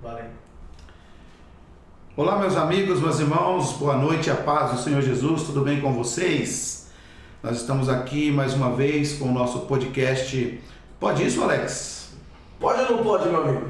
Valeu. Olá, meus amigos, meus irmãos, boa noite, a paz do Senhor Jesus, tudo bem com vocês? Nós estamos aqui mais uma vez com o nosso podcast. Pode isso, Alex? Pode ou não pode, meu amigo?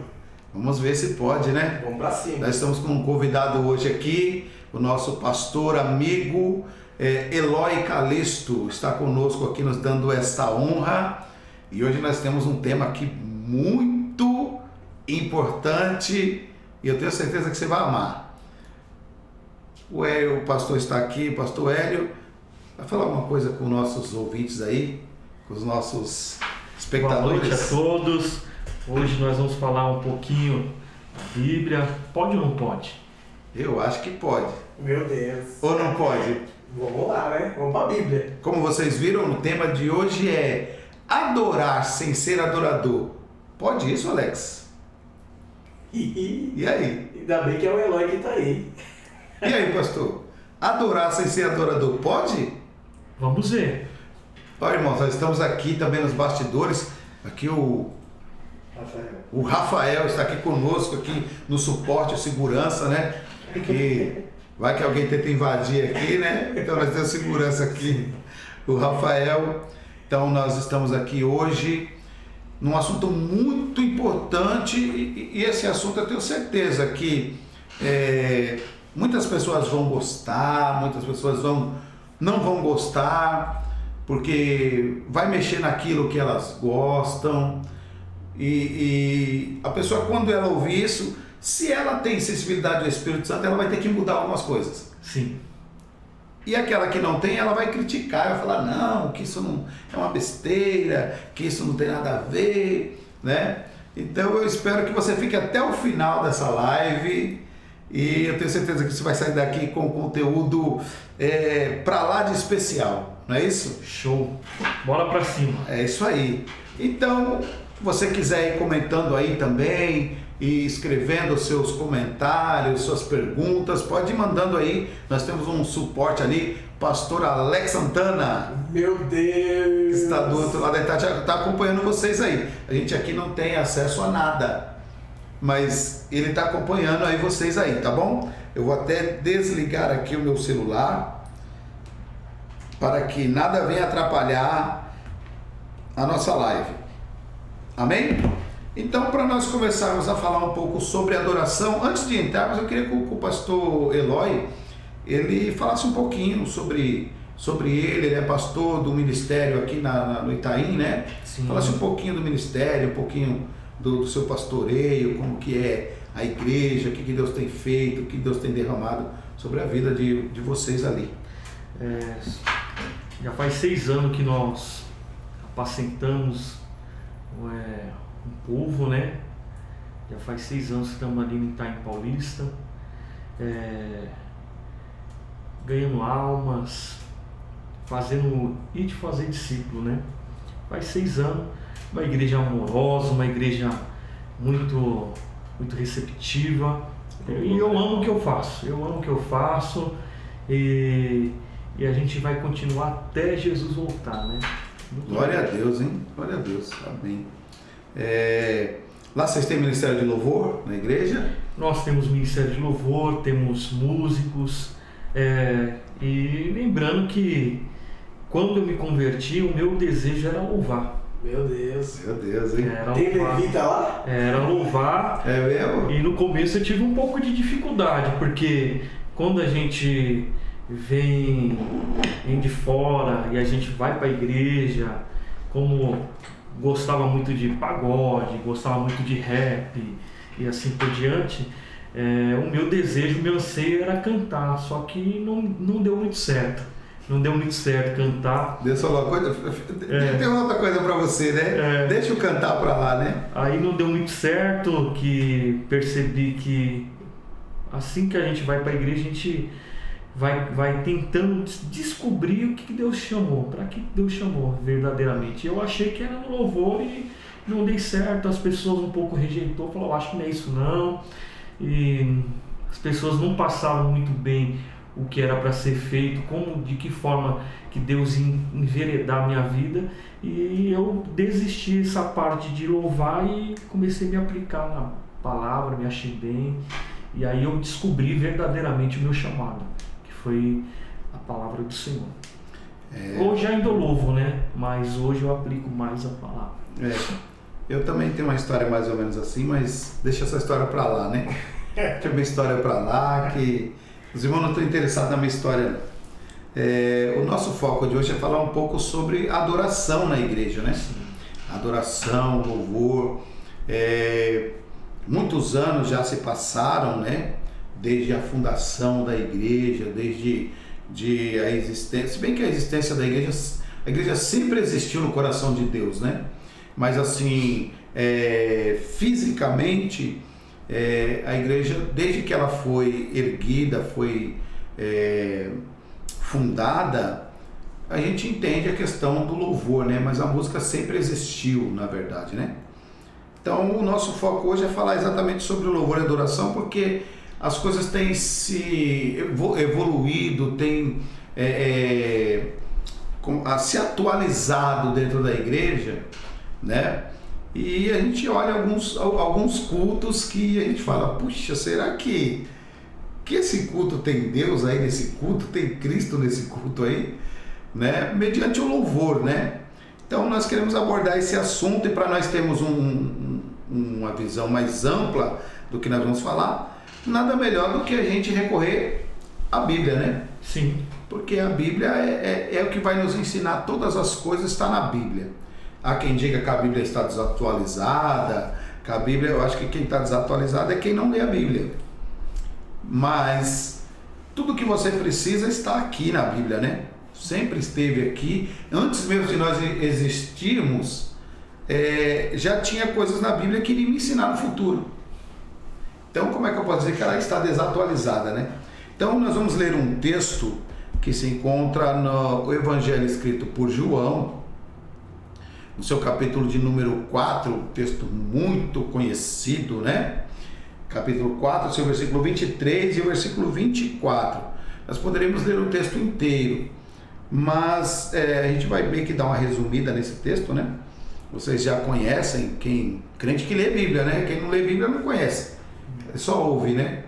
Vamos ver se pode, né? Vamos pra cima. Nós estamos com um convidado hoje aqui, o nosso pastor amigo Eloy Calisto, está conosco aqui nos dando esta honra. E hoje nós temos um tema aqui muito importante e eu tenho certeza que você vai amar. O pastor está aqui, o pastor Hélio, vai falar alguma coisa com nossos ouvintes aí, com os nossos espectadores. Boa noite a todos. Hoje nós vamos falar um pouquinho da Bíblia. Pode ou não pode? Eu acho que pode. Meu Deus. Ou não pode? Vamos lá, né? Vamos pra Bíblia. Como vocês viram, o tema de hoje é adorar sem ser adorador. Pode isso, Alex? E aí? Ainda bem que é o Eloy que tá aí. E aí, pastor? Adorar sem ser adorador, pode? Vamos ver. Olha, irmãos, nós estamos aqui também nos bastidores. Aqui o Rafael está aqui conosco, aqui no suporte, segurança, né? Que vai que alguém tenta invadir aqui, né? Então nós temos segurança aqui. O Rafael. Então nós estamos aqui hoje num assunto muito importante e esse assunto eu tenho certeza que muitas pessoas vão gostar, muitas pessoas não vão gostar, porque vai mexer naquilo que elas gostam e a pessoa, quando ela ouvir isso, se ela tem sensibilidade do Espírito Santo, ela vai ter que mudar algumas coisas. Sim. E aquela que não tem, ela vai criticar, vai falar, não, que isso não é uma besteira, que isso não tem nada a ver, né? Então eu espero que você fique até o final dessa live e eu tenho certeza que você vai sair daqui com conteúdo pra lá de especial, não é isso? Show. Bora pra cima. É isso aí. Então, se você quiser ir comentando aí também e escrevendo os seus comentários, suas perguntas, pode ir mandando aí. Nós temos um suporte ali, pastor Alex Santana. Meu Deus! Que está do outro lado, está acompanhando vocês aí. A gente aqui não tem acesso a nada, mas ele está acompanhando aí vocês aí, tá bom? Eu vou até desligar aqui o meu celular para que nada venha atrapalhar a nossa live. Amém? Então, para nós começarmos a falar um pouco sobre adoração, antes de entrarmos, eu queria que o pastor Eloy ele falasse um pouquinho sobre ele é pastor do ministério aqui no Itaim, né? Sim. Falasse um pouquinho do ministério, um pouquinho do seu pastoreio, como que é a igreja, o que Deus tem feito, o que Deus tem derramado sobre a vida de vocês ali. Já faz 6 anos que nós apacentamos um povo, né? Já faz 6 anos que estamos ali no Itaim Paulista, ganhando almas, fazendo e de fazer discípulo, né? Faz 6 anos, uma igreja amorosa, uma igreja muito receptiva, e eu amo o que eu faço, e a gente vai continuar até Jesus voltar, né? Glória a Deus, hein? Glória a Deus, amém. Lá vocês têm ministério de louvor na igreja? Nós temos ministério de louvor, temos músicos, e lembrando que quando eu me converti, o meu desejo era louvar. Meu Deus. Meu Deus, hein? Tem levita lá? Era louvar. É mesmo? E no começo eu tive um pouco de dificuldade, porque quando a gente vem de fora e a gente vai para a igreja, como gostava muito de pagode, gostava muito de rap e assim por diante, o meu desejo, o meu anseio era cantar, só que não deu muito certo. Não deu muito certo cantar. Deus falou uma coisa, tem outra coisa para você, né? Deixa eu cantar para lá, né? Aí não deu muito certo, que percebi que assim que a gente vai para a igreja, a gente vai tentando descobrir o que Deus chamou, para que Deus chamou verdadeiramente. Eu achei que era no louvor e não dei certo, as pessoas um pouco rejeitou, falaram, acho que não é isso não, e as pessoas não passaram muito bem o que era para ser feito, de que forma que Deus ia enveredar a minha vida, e eu desisti essa parte de louvar e comecei a me aplicar palavra, me achei bem, e aí eu descobri verdadeiramente o meu chamado, que foi a palavra do Senhor. Hoje ainda louvo, né? Mas hoje eu aplico mais a palavra. Eu também tenho uma história mais ou menos assim, mas deixa essa história pra lá, né? Deixa a minha história pra lá, que os irmãos não estão interessados na minha história, não. O nosso foco de hoje é falar um pouco sobre adoração na igreja, né? Adoração, louvor. Muitos anos já se passaram, né? Desde a fundação da igreja, desde a existência, se bem que a existência da igreja, a igreja sempre existiu no coração de Deus, né? Mas assim, fisicamente, a igreja, desde que ela foi erguida, foi fundada, a gente entende a questão do louvor, né? Mas a música sempre existiu, na verdade, né? Então, o nosso foco hoje é falar exatamente sobre o louvor e adoração, porque as coisas têm se evoluído, têm se atualizado dentro da igreja, né? E a gente olha alguns cultos que a gente fala, puxa, será que esse culto tem Deus aí nesse culto, tem Cristo nesse culto aí, né? Mediante o louvor, né? Então nós queremos abordar esse assunto, e para nós termos uma visão mais ampla do que nós vamos falar, nada melhor do que a gente recorrer à Bíblia, né? Sim. Porque a Bíblia é o que vai nos ensinar todas as coisas, está na Bíblia. Há quem diga que a Bíblia está desatualizada, que a Bíblia, eu acho que quem está desatualizado é quem não lê a Bíblia. Mas tudo que você precisa está aqui na Bíblia, né? Sempre esteve aqui. Antes mesmo de nós existirmos, já tinha coisas na Bíblia que iriam me ensinar no futuro. Então, como é que eu posso dizer que ela está desatualizada, né? Então, nós vamos ler um texto que se encontra no Evangelho escrito por João, no seu capítulo de número 4, um texto muito conhecido, né? Capítulo 4, seu versículo 23 e o versículo 24. Nós poderíamos ler o texto inteiro, mas a gente vai meio que dar uma resumida nesse texto, né? Vocês já conhecem, crente que lê a Bíblia, né? Quem não lê a Bíblia não conhece, só ouve, né?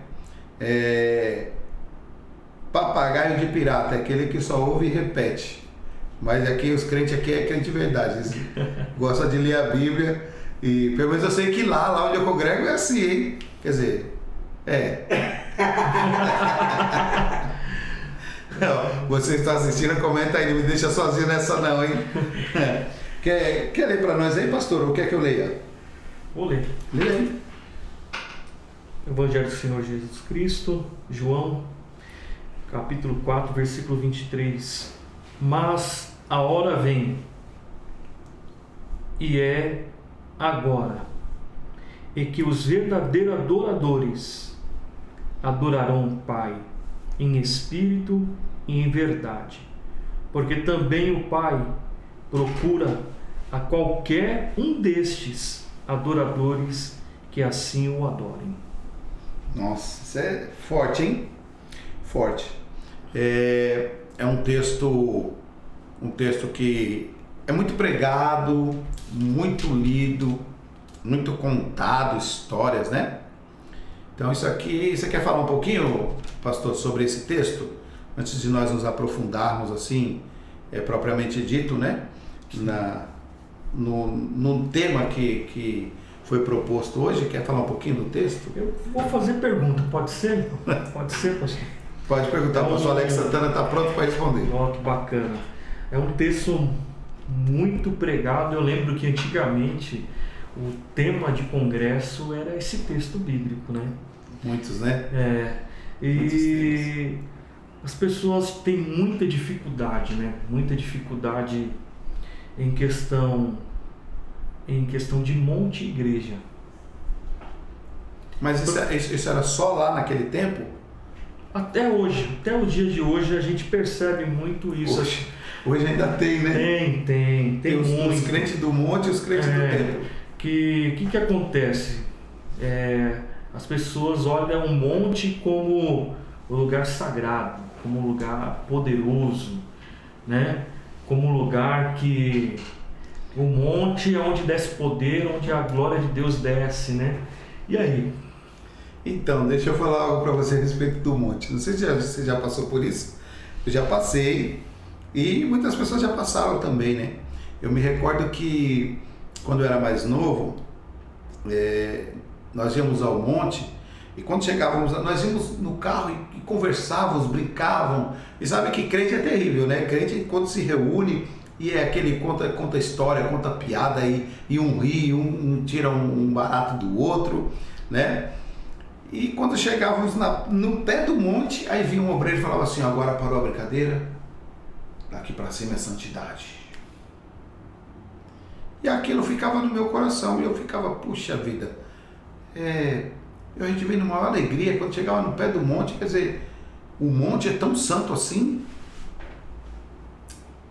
Papagaio de pirata, é aquele que só ouve e repete. Mas aqui os crentes aqui é crente de verdade, eles gostam de ler a Bíblia, e pelo menos eu sei que lá onde eu congrego é assim, hein? Quer dizer, Não, você está assistindo, comenta aí, não me deixa sozinho nessa não, hein? Quer ler para nós aí, pastor, ou quer que eu leia? Vou ler. Lê aí. Evangelho do Senhor Jesus Cristo, João, capítulo 4, versículo 23. Mas a hora vem, e é agora, e que os verdadeiros adoradores adorarão o Pai em espírito e em verdade, porque também o Pai procura a qualquer um destes adoradores que assim o adorem. Nossa, isso é forte, hein? Forte. É um texto que é muito pregado, muito lido, muito contado, histórias, né? Então isso aqui, você quer falar um pouquinho, pastor, sobre esse texto? Antes de nós nos aprofundarmos assim, propriamente dito, né? No tema que foi proposto hoje, quer falar um pouquinho do texto? Eu vou fazer pergunta, pode ser? Pode ser, pastor? Pode perguntar, o pastor Alex Santana está pronto para responder. Ó, que bacana. É um texto muito pregado. Eu lembro que antigamente o tema de congresso era esse texto bíblico, né? Muitos, né? E as pessoas têm muita dificuldade, né? Muita dificuldade em questão de monte e igreja. Mas isso era só lá naquele tempo? Até hoje, até os dias de hoje a gente percebe muito isso. Hoje ainda tem, né? Tem muito. Os crentes do monte e os crentes do templo. Que acontece? As pessoas olham o monte como o lugar sagrado, como um lugar poderoso, né? Como um lugar que o monte é onde desce poder, onde a glória de Deus desce, né? E aí? Então, deixa eu falar algo para você a respeito do monte. Não sei se você já passou por isso. Eu já passei e muitas pessoas já passaram também, né? Eu me recordo que quando eu era mais novo, nós íamos ao monte e quando chegávamos, nós íamos no carro e conversávamos, brincavam. E sabe que crente é terrível, né? Crente quando se reúne e é aquele conta história, conta piada e um ri, um tira um barato do outro, né? E quando chegávamos no pé do monte, aí vinha um obreiro e falava assim: agora parou a brincadeira, daqui para cima é santidade. E aquilo ficava no meu coração e eu ficava, puxa vida, a gente vem numa alegria quando chegava no pé do monte, quer dizer, o monte é tão santo assim.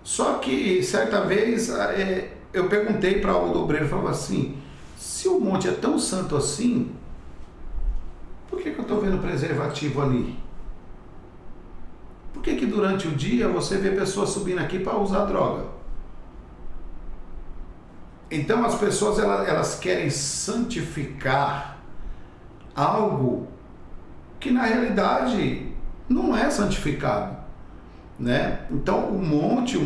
Só que certa vez eu perguntei para o obreiro, falava assim: se o monte é tão santo assim, por que eu estou vendo preservativo ali? Por que durante o dia você vê pessoas subindo aqui para usar droga? Então as pessoas elas querem santificar algo que na realidade não é santificado, né? Então o monte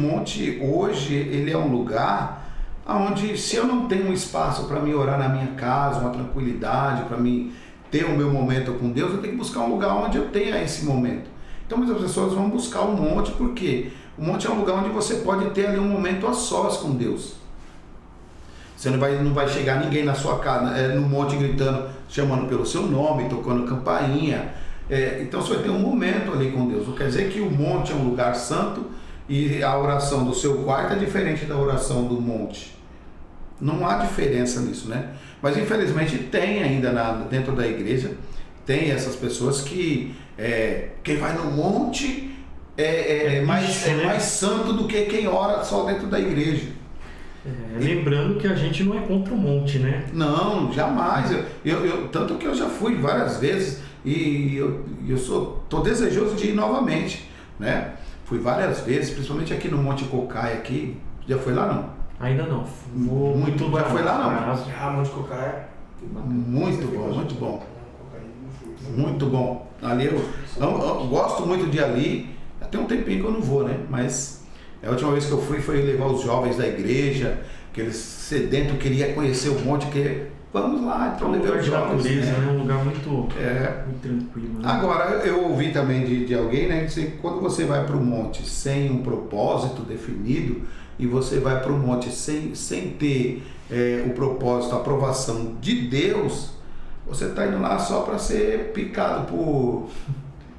hoje ele é um lugar onde, se eu não tenho um espaço para me orar na minha casa, uma tranquilidade, para mim ter o meu momento com Deus, eu tenho que buscar um lugar onde eu tenha esse momento. Então muitas pessoas vão buscar o monte, porque o monte é um lugar onde você pode ter ali um momento a sós com Deus. Você não vai chegar ninguém na sua casa, no monte gritando, chamando pelo seu nome, tocando campainha. Então você vai ter um momento ali com Deus. Não quer dizer que o monte é um lugar santo e a oração do seu quarto é diferente da oração do monte. Não há diferença nisso, né? Mas infelizmente tem ainda dentro da igreja, tem essas pessoas que quem vai no monte é mais santo do que quem ora só dentro da igreja. Lembrando que a gente não é contra o monte, né? Não, jamais. Tanto que eu já fui várias vezes e eu tô desejoso de ir novamente, né? Fui várias vezes, principalmente aqui no Monte Cocaia aqui. Já foi lá não? Ainda não. Já foi lá não? Monte Cocaia. Muito bom, muito bom. Muito bom. Ali eu gosto muito de ali. Tem um tempinho que eu não vou, né? Mas a última vez que eu fui foi levar os jovens da igreja, que eles sedentos queriam conhecer o monte, que vamos lá, então levei os jovens. É um lugar muito tranquilo. Né? Agora, eu ouvi também de alguém, né, que quando você vai para o monte sem um propósito definido, e você vai para o monte sem ter o propósito, a aprovação de Deus, você está indo lá só para ser picado por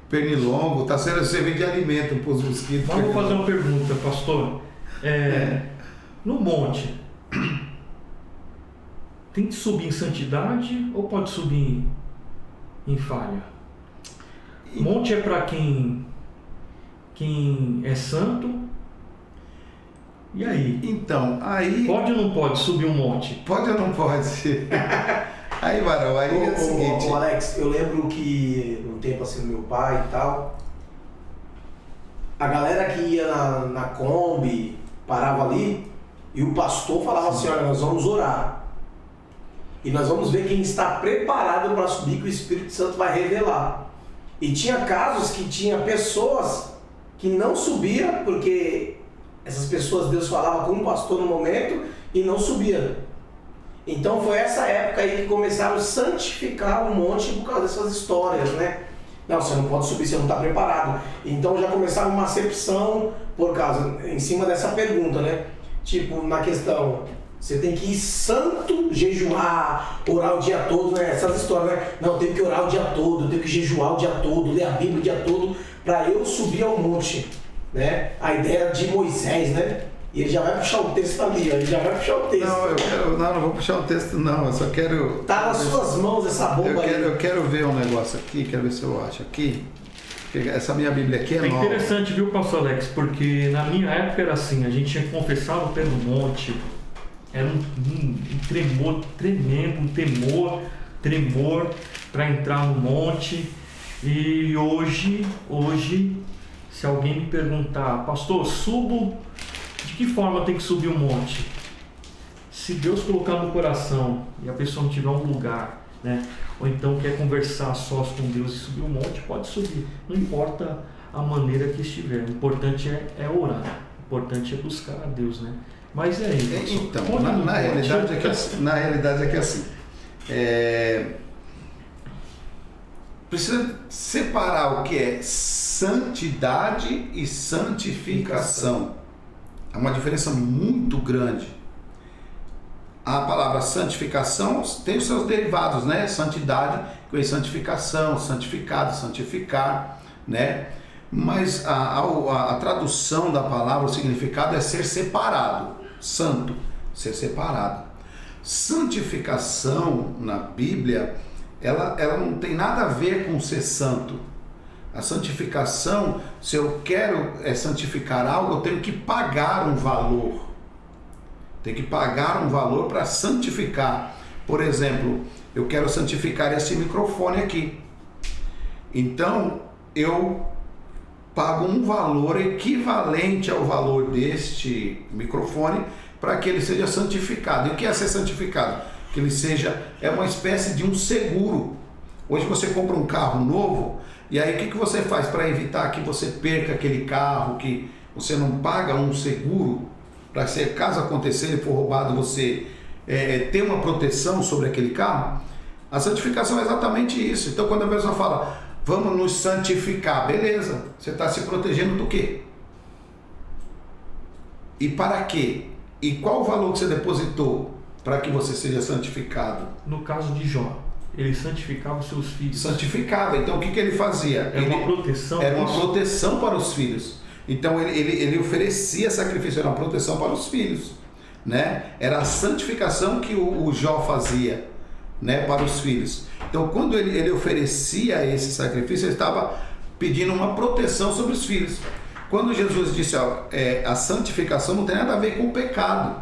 pernilongo, está sendo servido de alimento para os mosquitos. Mas vou fazer uma pergunta, pastor. No monte, tem que subir em santidade ou pode subir em falha? Monte é para quem é santo. E aí? Então, aí... Pode ou não pode subir um monte? Pode ou não pode? Aí, Varão, aí é o seguinte... Alex, eu lembro que um tempo assim, meu pai e tal, a galera que ia na Kombi, parava ali, e o pastor falava assim: olha, nós vamos orar. E nós vamos ver quem está preparado para subir, que o Espírito Santo vai revelar. E tinha casos que tinha pessoas que não subiam, porque essas pessoas, Deus falava com o pastor no momento e não subia. Então foi essa época aí que começaram a santificar o monte por causa dessas histórias, né? Não, você não pode subir, você não está preparado. Então já começava uma acepção em cima dessa pergunta, né? Tipo, na questão, você tem que ir santo, jejuar, orar o dia todo, né? Essas histórias, né? Não, eu tenho que orar o dia todo, eu tenho que jejuar o dia todo, ler a Bíblia o dia todo, para eu subir ao monte, né? A ideia de Moisés, né? E ele já vai puxar o texto ali, ó. Ele já vai puxar o texto. Não vou puxar o texto não, eu só quero... Tá nas suas mãos essa bomba aí. Eu quero ver um negócio aqui, quero ver se eu acho aqui. Essa minha Bíblia aqui é nova. É interessante, viu, pastor Alex? Porque na minha época era assim, a gente tinha que confessar no pé do monte. Era um tremor tremendo, um tremor para entrar no monte. E hoje, se alguém me perguntar, pastor, subo, de que forma tem que subir o monte? Se Deus colocar no coração e a pessoa não tiver um lugar né? Ou então quer conversar sós com Deus e subir o monte, pode subir. Não importa a maneira que estiver. O importante é orar. O importante é buscar a Deus, né? Mas é isso. Então, na realidade é que assim, precisa separar o que é santidade e santificação. É uma diferença muito grande. A palavra santificação tem os seus derivados, né? Santidade, que é santificação, santificado, santificar, né? Mas a tradução da palavra, o significado é ser separado, santo, ser separado. Santificação na Bíblia, ela não tem nada a ver com ser santo. A santificação, se eu quero santificar algo, eu tenho que pagar um valor. Tem que pagar um valor para santificar. Por exemplo, eu quero santificar esse microfone aqui. Então, eu pago um valor equivalente ao valor deste microfone para que ele seja santificado. E o que é ser santificado? Que ele seja, uma espécie de um seguro. Hoje você compra um carro novo, e aí o que você faz para evitar que você perca aquele carro, que você não paga um seguro, para que caso acontecer e for roubado, você ter uma proteção sobre aquele carro? A santificação é exatamente isso. Então quando a pessoa fala, vamos nos santificar, beleza, você está se protegendo do quê? E para quê? E qual o valor que você depositou para que você seja santificado? No caso de Jó, ele santificava os seus filhos. Santificava, então o que ele fazia? Era uma proteção. Era uma proteção para os filhos. Então ele oferecia sacrifício, era uma proteção para os filhos, né? Era a santificação que o Jó fazia, né, para os filhos. Então quando ele oferecia esse sacrifício, ele estava pedindo uma proteção sobre os filhos. Quando Jesus disse, a santificação não tem nada a ver com o pecado,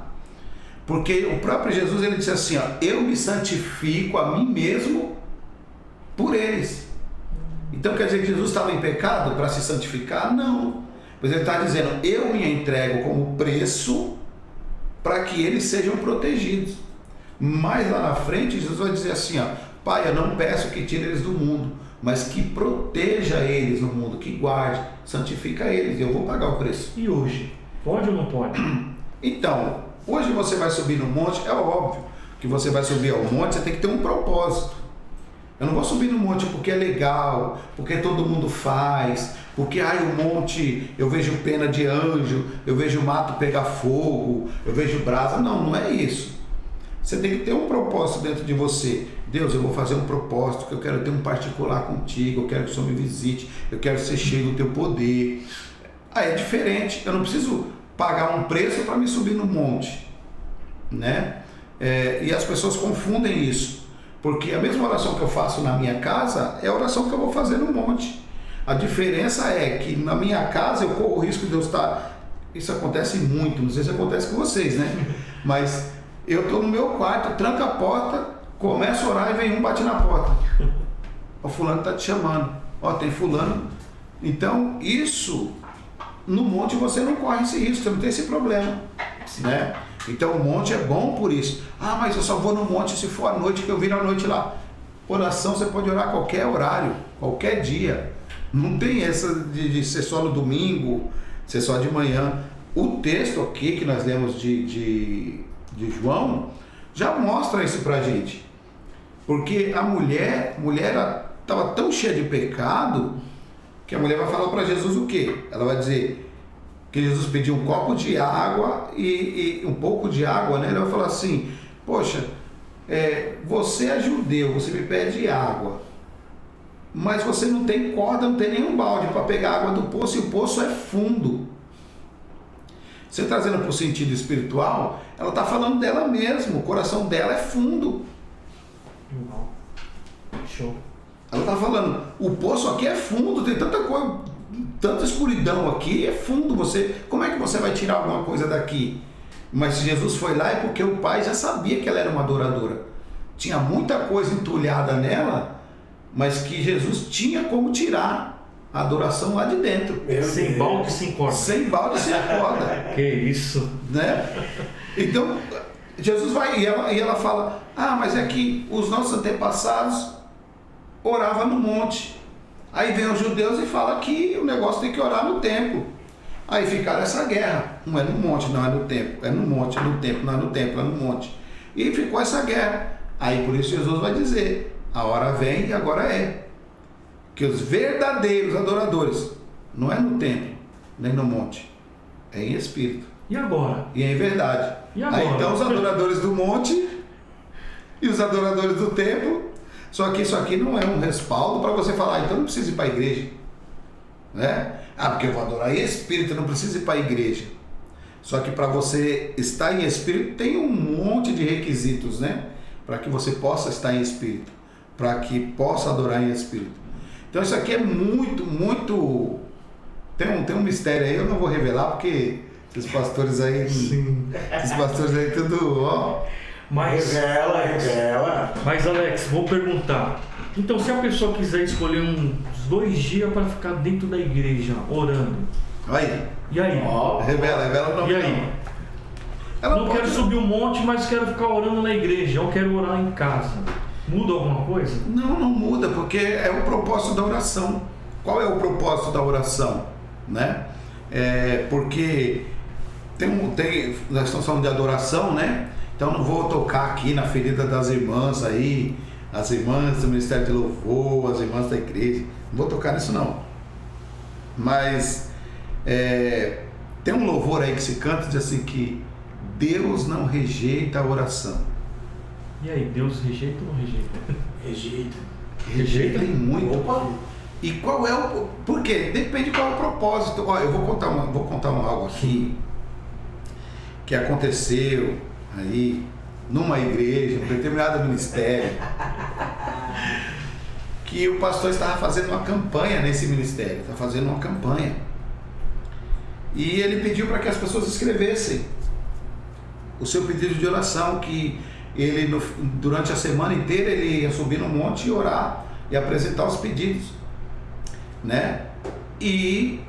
porque o próprio Jesus, ele disse assim, eu me santifico a mim mesmo por eles. Então quer dizer que Jesus estava em pecado para se santificar? Não. Pois ele está dizendo, eu me entrego como preço para que eles sejam protegidos. Mas lá na frente, Jesus vai dizer assim, Pai, eu não peço que tire eles do mundo, mas que proteja eles no mundo, que guarde, santifica eles, eu vou pagar o preço. E hoje? Pode ou não pode? Então, hoje você vai subir no monte, é óbvio que você vai subir ao monte, você tem que ter um propósito. Eu não vou subir no monte porque é legal, porque todo mundo faz, porque o monte, eu vejo pena de anjo, eu vejo o mato pegar fogo, eu vejo brasa. Não é isso. Você tem que ter um propósito dentro de você. Deus, eu vou fazer um propósito, que eu quero ter um particular contigo, eu quero que o Senhor me visite, eu quero ser cheio do teu poder. Aí é diferente, eu não preciso pagar um preço para me subir no monte, né? E as pessoas confundem isso, porque a mesma oração que eu faço na minha casa é a oração que eu vou fazer no monte. A diferença é que na minha casa eu corro o risco de Deus estar... Isso acontece muito, não sei se acontece com vocês, né? Mas eu estou no meu quarto, tranco a porta, começo a orar e vem bate na porta. O fulano está te chamando. Tem fulano. Então, isso, no monte você não corre esse risco, você não tem esse problema, né? Então o monte é bom por isso. Mas eu só vou no monte se for à noite, que eu viro à noite lá. Oração você pode orar a qualquer horário, qualquer dia. Não tem essa de ser só no domingo, ser só de manhã. O texto aqui que nós lemos de João já mostra isso pra gente. Porque a mulher estava tão cheia de pecado que a mulher vai falar para Jesus o quê? Ela vai dizer que Jesus pediu um copo de água e um pouco de água, né? Ela vai falar assim, poxa, você é judeu, você me pede água, mas você não tem corda, não tem nenhum balde para pegar água do poço, e o poço é fundo. Você trazendo para o sentido espiritual, ela está falando dela mesma, o coração dela é fundo. Show. Ela está falando, o poço aqui é fundo, tem tanta coisa, tanta escuridão aqui, é fundo, como é que você vai tirar alguma coisa daqui? Mas se Jesus foi lá é porque o pai já sabia que ela era uma adoradora. Tinha muita coisa entulhada nela, mas que Jesus tinha como tirar a adoração lá de dentro. Sem balde, sem corda. Sem balde, sem corda. Que isso. Né? Então, Jesus vai e ela fala, mas é que os nossos antepassados oravam no monte. Aí vem os judeus e fala que o negócio tem que orar no templo. Aí ficaram essa guerra. Não é no monte, não é no templo. É no monte, é no templo, não é no templo, é no monte. E ficou essa guerra. Aí por isso Jesus vai dizer, a hora vem e agora é. Que os verdadeiros adoradores, não é no templo, nem no monte. É em espírito. E agora? E é em verdade. E agora? Aí então os adoradores do monte e os adoradores do templo. Só que isso aqui não é um respaldo para você falar, então não precisa ir para a igreja. Né? Porque eu vou adorar em espírito, eu não preciso ir para a igreja. Só que para você estar em espírito tem um monte de requisitos, né? Para que você possa estar em espírito. Para que possa adorar em espírito. Então isso aqui é muito, muito... Tem um mistério aí, eu não vou revelar porque esses pastores aí... Sim. Esses pastores aí tudo, ó... Revela. Mas Alex, vou perguntar. Então, se a pessoa quiser escolher uns 2 dias para ficar dentro da igreja, orando. Aí. E aí? Revela não. E aí? Ela não quero subir um monte, mas quero ficar orando na igreja. Eu quero orar em casa. Muda alguma coisa? Não muda, porque é o propósito da oração. Qual é o propósito da oração? Né? Porque nós estamos falando de adoração, né? Então não vou tocar aqui na ferida das irmãs aí, as irmãs do Ministério de Louvor, as irmãs da igreja. Não vou tocar nisso não. Mas tem um louvor aí que se canta, diz assim que Deus não rejeita a oração. E aí, Deus rejeita ou não rejeita? Rejeita e muito. Opa. E qual é o... Por quê? Depende qual é o propósito. Olha, eu vou contar algo aqui que aconteceu aí numa igreja, num determinado ministério, que o pastor estava fazendo uma campanha nesse ministério, e ele pediu para que as pessoas escrevessem o seu pedido de oração, que ele durante a semana inteira ele ia subir no monte e orar e apresentar os pedidos, né? E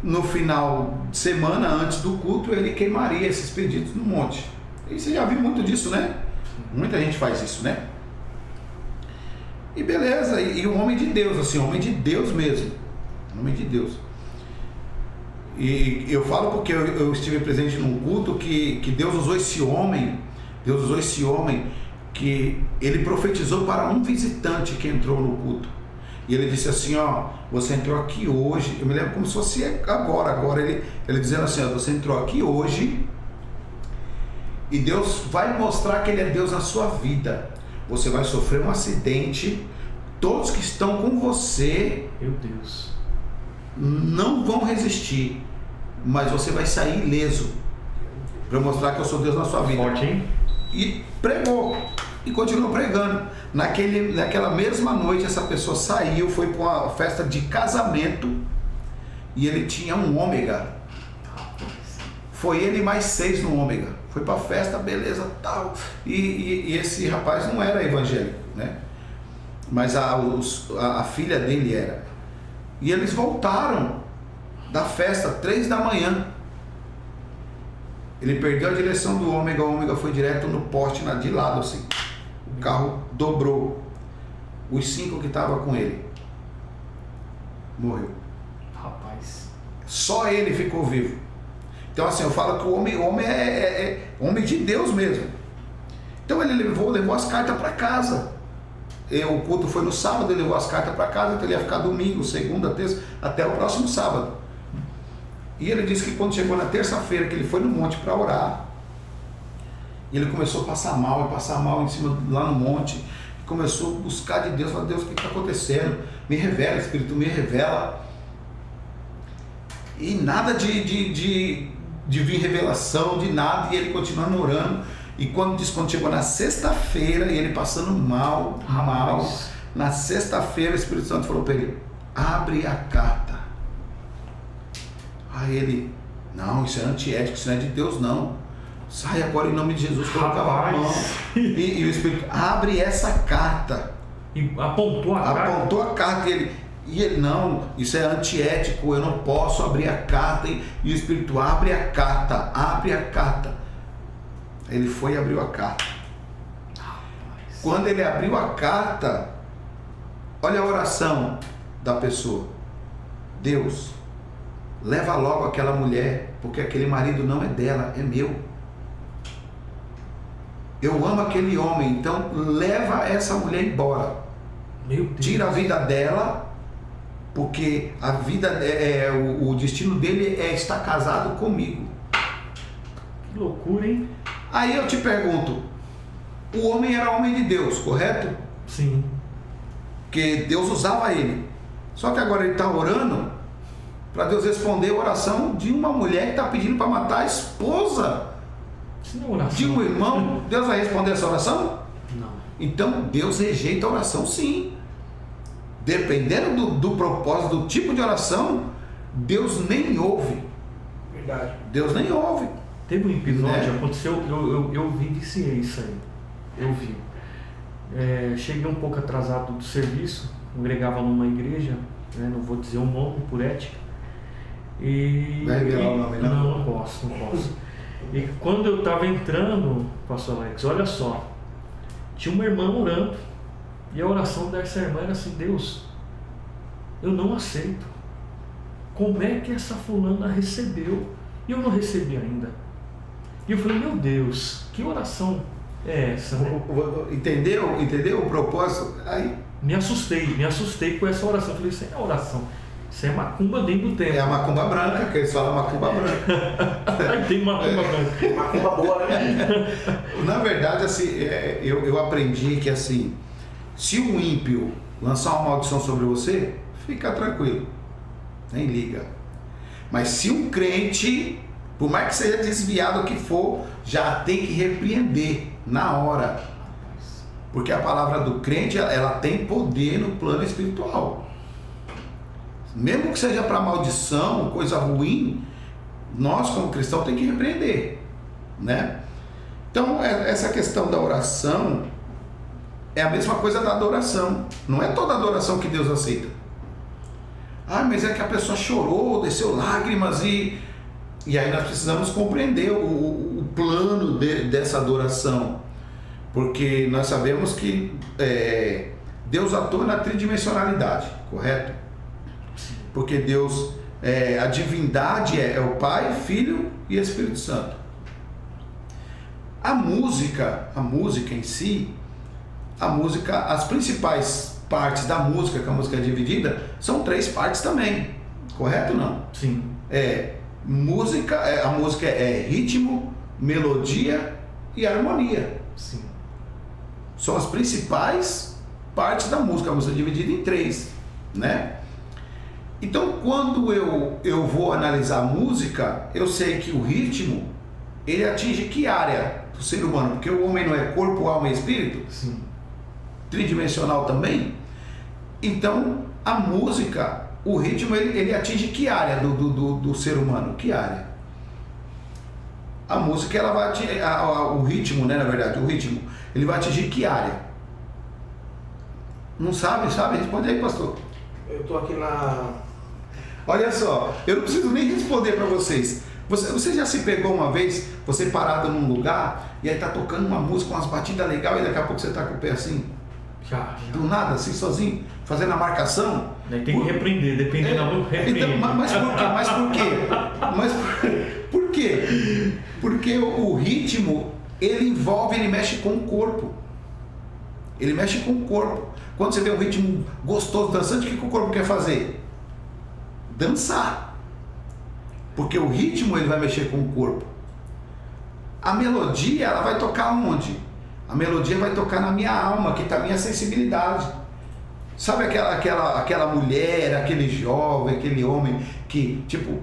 no final de semana, antes do culto, ele queimaria esses pedidos no monte. E você já viu muito disso, né? Muita gente faz isso, né? E beleza, e um homem de Deus, assim, homem de Deus mesmo. Homem de Deus. E eu falo porque eu estive presente num culto que Deus usou esse homem, que ele profetizou para um visitante que entrou no culto. E ele disse assim, você entrou aqui hoje, eu me lembro como se fosse agora ele dizendo assim, você entrou aqui hoje, e Deus vai mostrar que Ele é Deus na sua vida. Você vai sofrer um acidente, todos que estão com você, meu Deus, não vão resistir, mas você vai sair ileso, para mostrar que eu sou Deus na sua vida. Forte, hein? E pregou, e continuou pregando. Naquela mesma noite, essa pessoa saiu, foi para uma festa de casamento, e ele tinha um ômega. Foi ele mais 6 no ômega. Foi pra festa, beleza, tal. E esse rapaz não era evangélico, né? Mas a filha dele era. E eles voltaram da festa 3 da manhã. Ele perdeu a direção do ômega, o ômega foi direto no poste de lado, assim. O carro dobrou. Os 5 que estavam com ele morreu. Rapaz. Só ele ficou vivo. Então assim, eu falo que o homem é homem de Deus mesmo. Então ele levou as cartas para casa. O culto foi no sábado, ele levou as cartas para casa, então ele ia ficar domingo, segunda, terça, até o próximo sábado. E ele disse que quando chegou na terça-feira, que ele foi no monte para orar, e ele começou a passar mal em cima, lá no monte, e começou a buscar de Deus, falou, Deus, o que está acontecendo? Me revela, Espírito, me revela. E nada de vir revelação, de nada, e ele continuando orando. E quando chegou na sexta-feira, e ele passando mal, na sexta-feira o Espírito Santo falou para ele, abre a carta. Aí ele, não, isso é antiético, isso não é de Deus não, sai agora em nome de Jesus, colocava a mão, e o Espírito, abre essa carta. E apontou a carta, e ele, não, isso é antiético, eu não posso abrir a carta. E o Espírito, abre a carta. Ele foi e abriu a carta. Quando ele abriu a carta, olha a oração da pessoa. Deus, leva logo aquela mulher, porque aquele marido não é dela, é meu. Eu amo aquele homem, então leva essa mulher embora. Meu Deus. Tira a vida dela, porque a vida o destino dele é estar casado comigo. Que loucura, hein? Aí eu te pergunto, o homem era homem de Deus, correto? Sim. Porque Deus usava ele. Só que agora ele está orando para Deus responder a oração de uma mulher que está pedindo para matar a esposa Isso não é oração. de um irmão. Deus vai responder essa oração? Não. Então Deus rejeita a oração, sim. Dependendo do propósito, do tipo de oração, Deus nem ouve. Verdade. Deus nem ouve. Teve um episódio, Né? aconteceu, eu vivenciei isso aí. Eu vi. Cheguei um pouco atrasado do serviço, congregava numa igreja, né, não vou dizer o nome por ética. Vai revelar o nome, não? Não posso. E quando eu estava entrando, pastor Alex, olha só, tinha uma irmã orando, e a oração dessa irmã era assim: Deus, eu não aceito. Como é que essa fulana recebeu e eu não recebi ainda? E eu falei: meu Deus, que oração é essa? Né? Entendeu o propósito? Aí Me assustei com essa oração. Eu falei: isso é oração, isso é macumba dentro do templo. é a macumba branca, que eles falam macumba branca. Aí tem macumba branca. Macumba boa, né? Na verdade, assim, eu aprendi que assim, se um ímpio lançar uma maldição sobre você, fica tranquilo, nem liga. Mas se um crente, por mais que seja desviado o que for, já tem que repreender na hora. Porque a palavra do crente, ela tem poder no plano espiritual. Mesmo que seja para maldição, coisa ruim, nós como cristãos tem que repreender, né? Então essa questão da oração é a mesma coisa da adoração. Não é toda adoração que Deus aceita. Ah, mas é que a pessoa chorou, desceu lágrimas e aí nós precisamos compreender o plano dessa adoração. Porque nós sabemos que Deus atua na tridimensionalidade, correto? Porque Deus, a divindade é o Pai, Filho e Espírito Santo. A música em si, as principais partes da música, que a música é dividida, são 3 partes também, correto ou não? Sim. A música é ritmo, melodia e harmonia. Sim. São as principais partes da música. A música é dividida em 3, né? Então, quando eu vou analisar a música, eu sei que o ritmo, ele atinge que área do ser humano? Porque o homem não é corpo, alma e espírito? Sim. Tridimensional também? Então, a música, o ritmo, ele atinge que área do ser humano? Que área? A música, ela vai atingir, o ritmo, né, na verdade, o ritmo, ele vai atingir que área? Não sabe? Responde aí, pastor. Eu tô aqui na... Olha só, eu não preciso nem responder para vocês. Você já se pegou uma vez, você parado num lugar, e aí tá tocando uma música, umas batidas legais, e daqui a pouco você tá com o pé assim? Já. Do nada, assim, sozinho, fazendo a marcação? Tem que repreender, dependendo da música, repreende. Então, mas por quê? Por quê? Porque o ritmo, ele mexe com o corpo. Ele mexe com o corpo. Quando você vê um ritmo gostoso, dançante, o que o corpo quer fazer? Dançar. Porque o ritmo, ele vai mexer com o corpo. A melodia, ela vai tocar onde? A melodia vai tocar na minha alma, que está a minha sensibilidade. Sabe aquela mulher, aquele jovem, aquele homem que, tipo,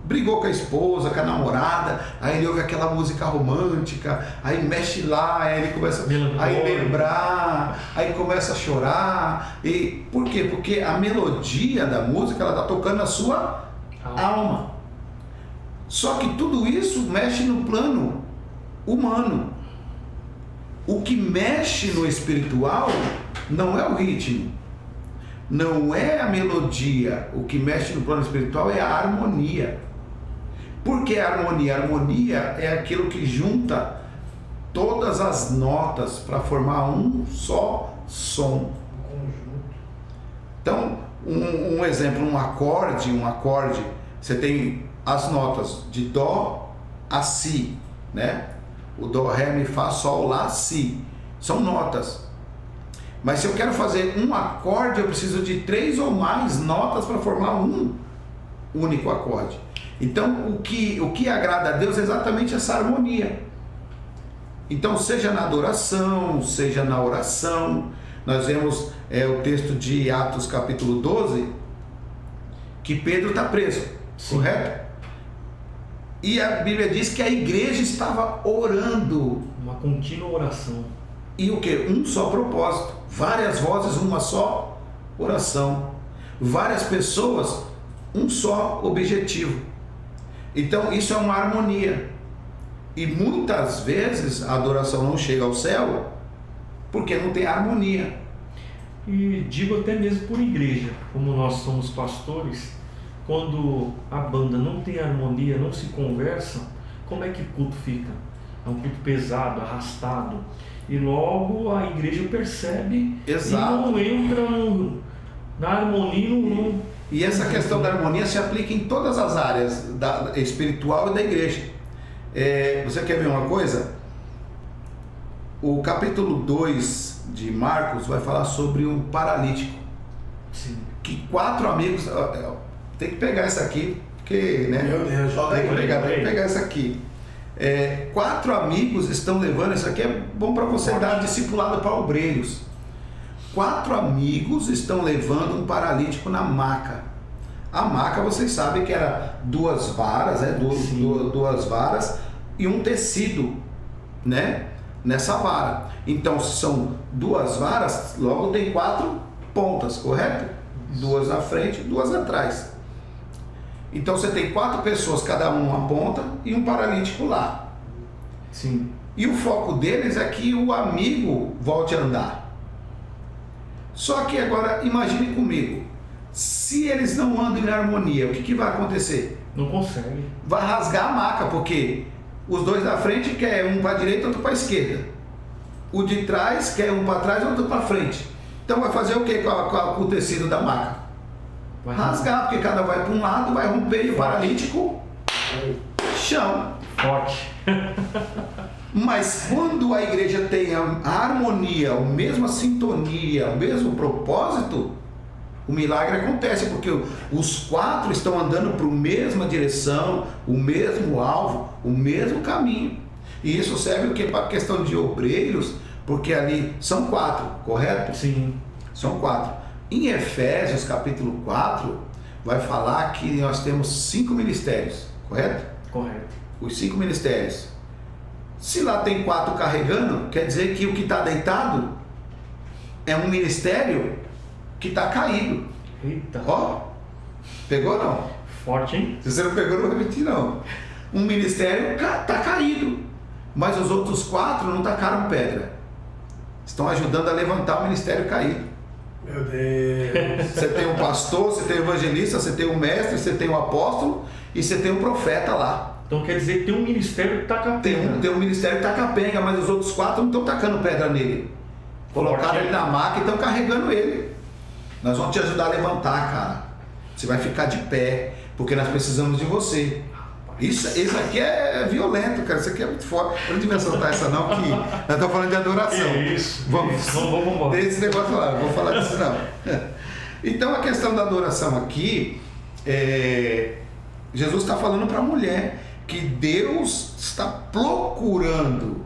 brigou com a esposa, com a namorada, aí ele ouve aquela música romântica, aí mexe lá, aí ele começa a lembrar, aí começa a chorar. E por quê? Porque a melodia da música, ela está tocando a sua alma. Só que tudo isso mexe no plano humano. O que mexe no espiritual não é o ritmo, não é a melodia. O que mexe no plano espiritual é a harmonia. Por que a harmonia? A harmonia é aquilo que junta todas as notas para formar um só som. Então, um exemplo, um acorde, você tem as notas de dó a si, né? O dó, ré, mi, fá, sol, lá, si. São notas. Mas se eu quero fazer um acorde, eu preciso de 3 ou mais notas para formar um único acorde. Então, o que agrada a Deus é exatamente essa harmonia. Então, seja na adoração, seja na oração, nós vemos o texto de Atos capítulo 12, que Pedro está preso, sim, correto? E a Bíblia diz que a igreja estava orando. Uma contínua oração. E o que? Um só propósito. Várias vozes, uma só oração. Várias pessoas, um só objetivo. Então isso é uma harmonia. E muitas vezes a adoração não chega ao céu porque não tem harmonia. E digo até mesmo por igreja, como nós somos pastores, quando a banda não tem harmonia, não se conversa, como é que o culto fica? É um culto pesado, arrastado. E logo a igreja percebe. Exato. E não entra na harmonia. E essa questão da harmonia se aplica em todas as áreas da espiritual e da igreja. Você quer ver uma coisa? O capítulo 2 de Marcos vai falar sobre um paralítico. Sim. Que 4 amigos... Tem que pegar essa aqui, porque... né? Meu Deus, joga aí. Tem que pegar essa aqui. 4 amigos estão levando... Isso aqui é bom para você dar discipulado para obreiros. 4 amigos estão levando um paralítico na maca. A maca, vocês sabem que era 2 varas, duas varas e um tecido, né? Nessa vara. Então, se são 2 varas, logo tem 4 pontas, correto? 2 na frente, 2 atrás. Então você tem 4 pessoas, cada uma ponta, e um paralítico lá. Sim. E o foco deles é que o amigo volte a andar. Só que agora, imagine comigo, se eles não andam em harmonia, o que vai acontecer? Não consegue. Vai rasgar a maca, porque os 2 da frente quer um para a direita, outro para a esquerda. O de trás quer um para trás, outro para frente. Então vai fazer o que com o tecido da maca? Vai rasgar, porque cada vai para um lado, vai romper e o paralítico chão. Forte. Mas quando a igreja tem a harmonia, a mesma sintonia, o mesmo propósito, o milagre acontece, porque os 4 estão andando para a mesma direção, o mesmo alvo, o mesmo caminho. E isso serve o que? Para a questão de obreiros, porque ali são 4, correto? Sim. São 4. Em Efésios capítulo 4, vai falar que nós temos 5 ministérios, correto? Correto. Os 5 ministérios. Se lá tem 4 carregando, quer dizer que o que está deitado é um ministério que está caído. Eita. Ó, pegou não? Forte, hein? Se você não pegou, não vou repetir não. Um ministério está caído, mas os outros 4 não tacaram pedra. Estão ajudando a levantar o ministério caído. Meu Deus. Você tem um pastor, você tem um evangelista, você tem um mestre, você tem um apóstolo e você tem um profeta lá. Então quer dizer que tem um ministério que taca pedra. Tem um ministério que taca pedra, mas os outros 4 não estão tacando pedra nele. Colocaram ele na maca e estão carregando ele. Nós vamos te ajudar a levantar, cara. Você vai ficar de pé, porque nós precisamos de você. Isso aqui é violento, cara. Isso aqui é muito forte. Eu não devia soltar essa não, que nós estamos falando de adoração. Isso. Vamos embora. Esse negócio lá, não vou falar disso não. Então a questão da adoração aqui, Jesus está falando para a mulher que Deus está procurando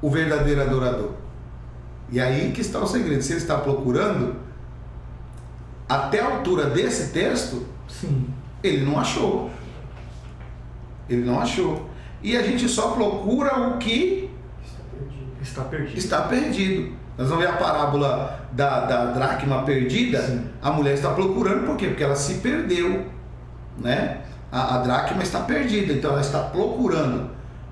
o verdadeiro adorador. E aí que está o segredo. Se ele está procurando, até a altura desse texto, sim, ele não achou. Ele não achou. E a gente só procura o que está perdido. Está perdido. Nós vamos ver a parábola da dracma perdida. Sim. A mulher está procurando, por quê? Porque ela se perdeu, né? A dracma está perdida, então ela está procurando.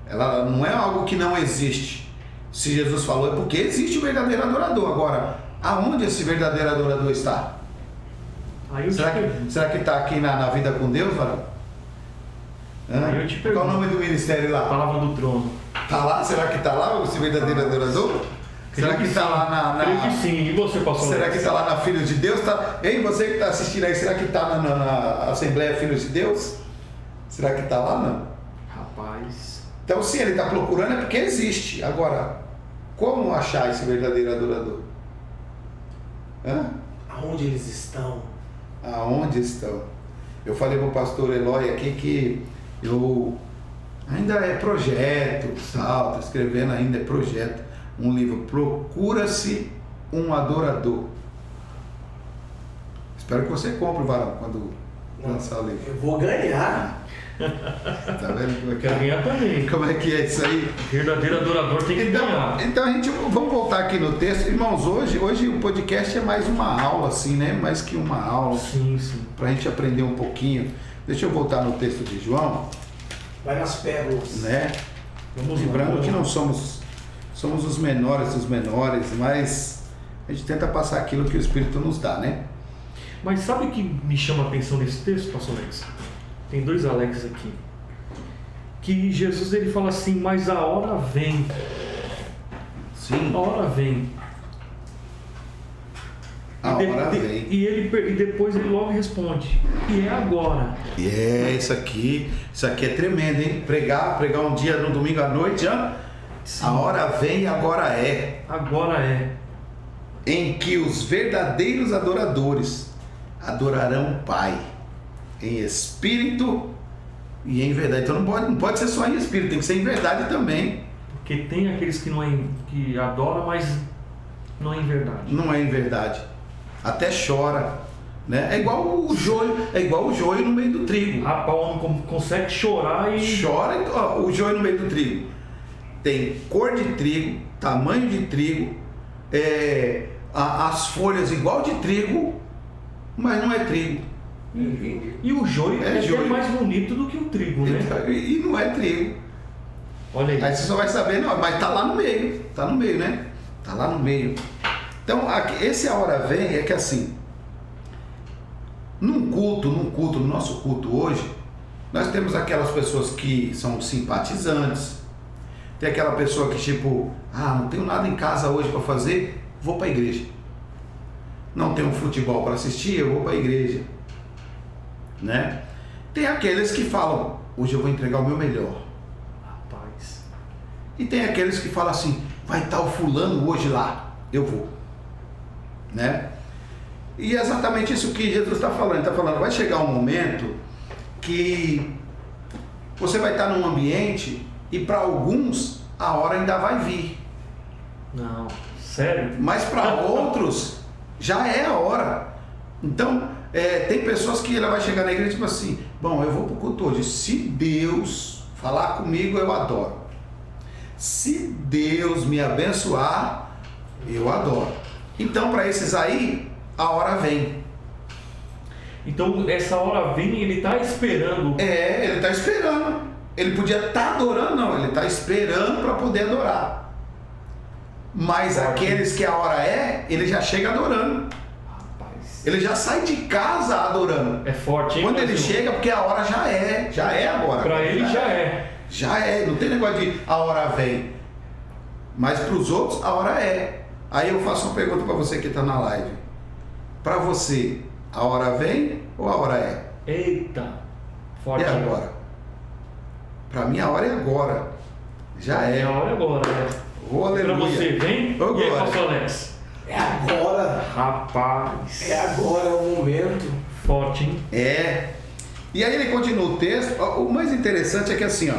Ela não é algo que não existe. Se Jesus falou, é porque existe o verdadeiro adorador. Agora, aonde esse verdadeiro adorador está? Será que está aqui na vida com Deus, varão? Aí eu te pergunto. Qual o nome do ministério lá? Palavra do trono. Tá lá? Será que tá lá esse verdadeiro adorador? Será que está lá na... Creio que sim. E você, pastor? Será que está lá na Filhos de Deus? Tá... Ei, você que está assistindo aí, será que está na Assembleia Filhos de Deus? Será que está lá, não? Rapaz... Então, se ele está procurando é porque existe. Agora, como achar esse verdadeiro adorador? Aonde eles estão? Aonde estão? Eu falei para o pastor Eloy aqui que eu... Ainda é projeto, estou escrevendo ainda é projeto. Um livro, Procura-se um Adorador. Espero que você compre, Varão, quando lançar o livro. Eu vou ganhar. Tá vendo? Eu quero ganhar também. Como é que é isso aí? Verdadeiro adorador tem que ganhar. Então a gente, vamos voltar aqui no texto. Irmãos, hoje o podcast é mais uma aula, assim, né? Mais que uma aula. Sim. Pra gente aprender um pouquinho. Deixa eu voltar no texto de João. Vai nas pérolas. Né? Vamos Lembrando lá. que não somos os menores dos menores, mas a gente tenta passar aquilo que o Espírito nos dá, né? Mas sabe o que me chama a atenção nesse texto, pastor Alex? Tem dois Alex aqui. Que Jesus ele fala assim, mas a hora vem. Sim. A hora vem. A hora vem. E depois ele logo responde, e é agora. E isso aqui é tremendo, hein? Pregar um dia no domingo à noite, Sim. A hora vem e agora é. Agora é. Em que os verdadeiros adoradores adorarão o Pai em espírito e em verdade. Então não pode ser só em espírito, tem que ser em verdade também. Porque tem aqueles que adoram, mas não é em verdade. Não é em verdade. Até chora, né? É igual o joio no meio do trigo. Rapaz, o homem consegue chorar e... Chora, ó, o joio no meio do trigo. Tem cor de trigo, tamanho de trigo, as folhas igual de trigo, mas não é trigo. E o joio é joio. mais bonito do que o trigo, né? E não é trigo. Olha aí. Aí você só vai saber, não, mas tá lá no meio, né? Tá lá no meio. Então, esse a hora vem é que assim, no nosso culto hoje, nós temos aquelas pessoas que são simpatizantes, tem aquela pessoa que tipo, não tenho nada em casa hoje para fazer, vou para a igreja. Não tenho futebol para assistir, eu vou para a igreja, né? Tem aqueles que falam, hoje eu vou entregar o meu melhor. Rapaz. E tem aqueles que falam assim, vai estar o fulano hoje lá, eu vou, né? E é exatamente isso que Jesus está falando. Ele está falando, vai chegar um momento que você vai estar num ambiente e para alguns a hora ainda vai vir. Não, sério? Mas para outros já é a hora. Então, tem pessoas que ela vai chegar na igreja tipo assim, bom, eu vou para o culto hoje. Se Deus falar comigo, eu adoro. Se Deus me abençoar, eu adoro. Então, para esses aí, a hora vem. Então, essa hora vem e ele está esperando. Ele está esperando. Ele podia estar adorando, não. Ele está esperando para poder adorar. Mas aqueles que a hora ele já chega adorando. Rapaz. Ele já sai de casa adorando. É forte, hein? Quando ele chega, porque a hora já é agora. Para ele já é. Já é, não tem negócio de a hora vem. Mas para os outros, a hora é. Aí eu faço uma pergunta para você que está na live. Para você, a hora vem ou a hora é? Eita, forte. E agora? Para mim, a hora é agora. Já É é. a hora agora, né? Oh, aleluia. Para você, vem? Ô, E aí, glória. pastor Alex? É agora. Rapaz. É agora, é o momento. Forte, hein? E aí ele continua o texto. O mais interessante é que assim,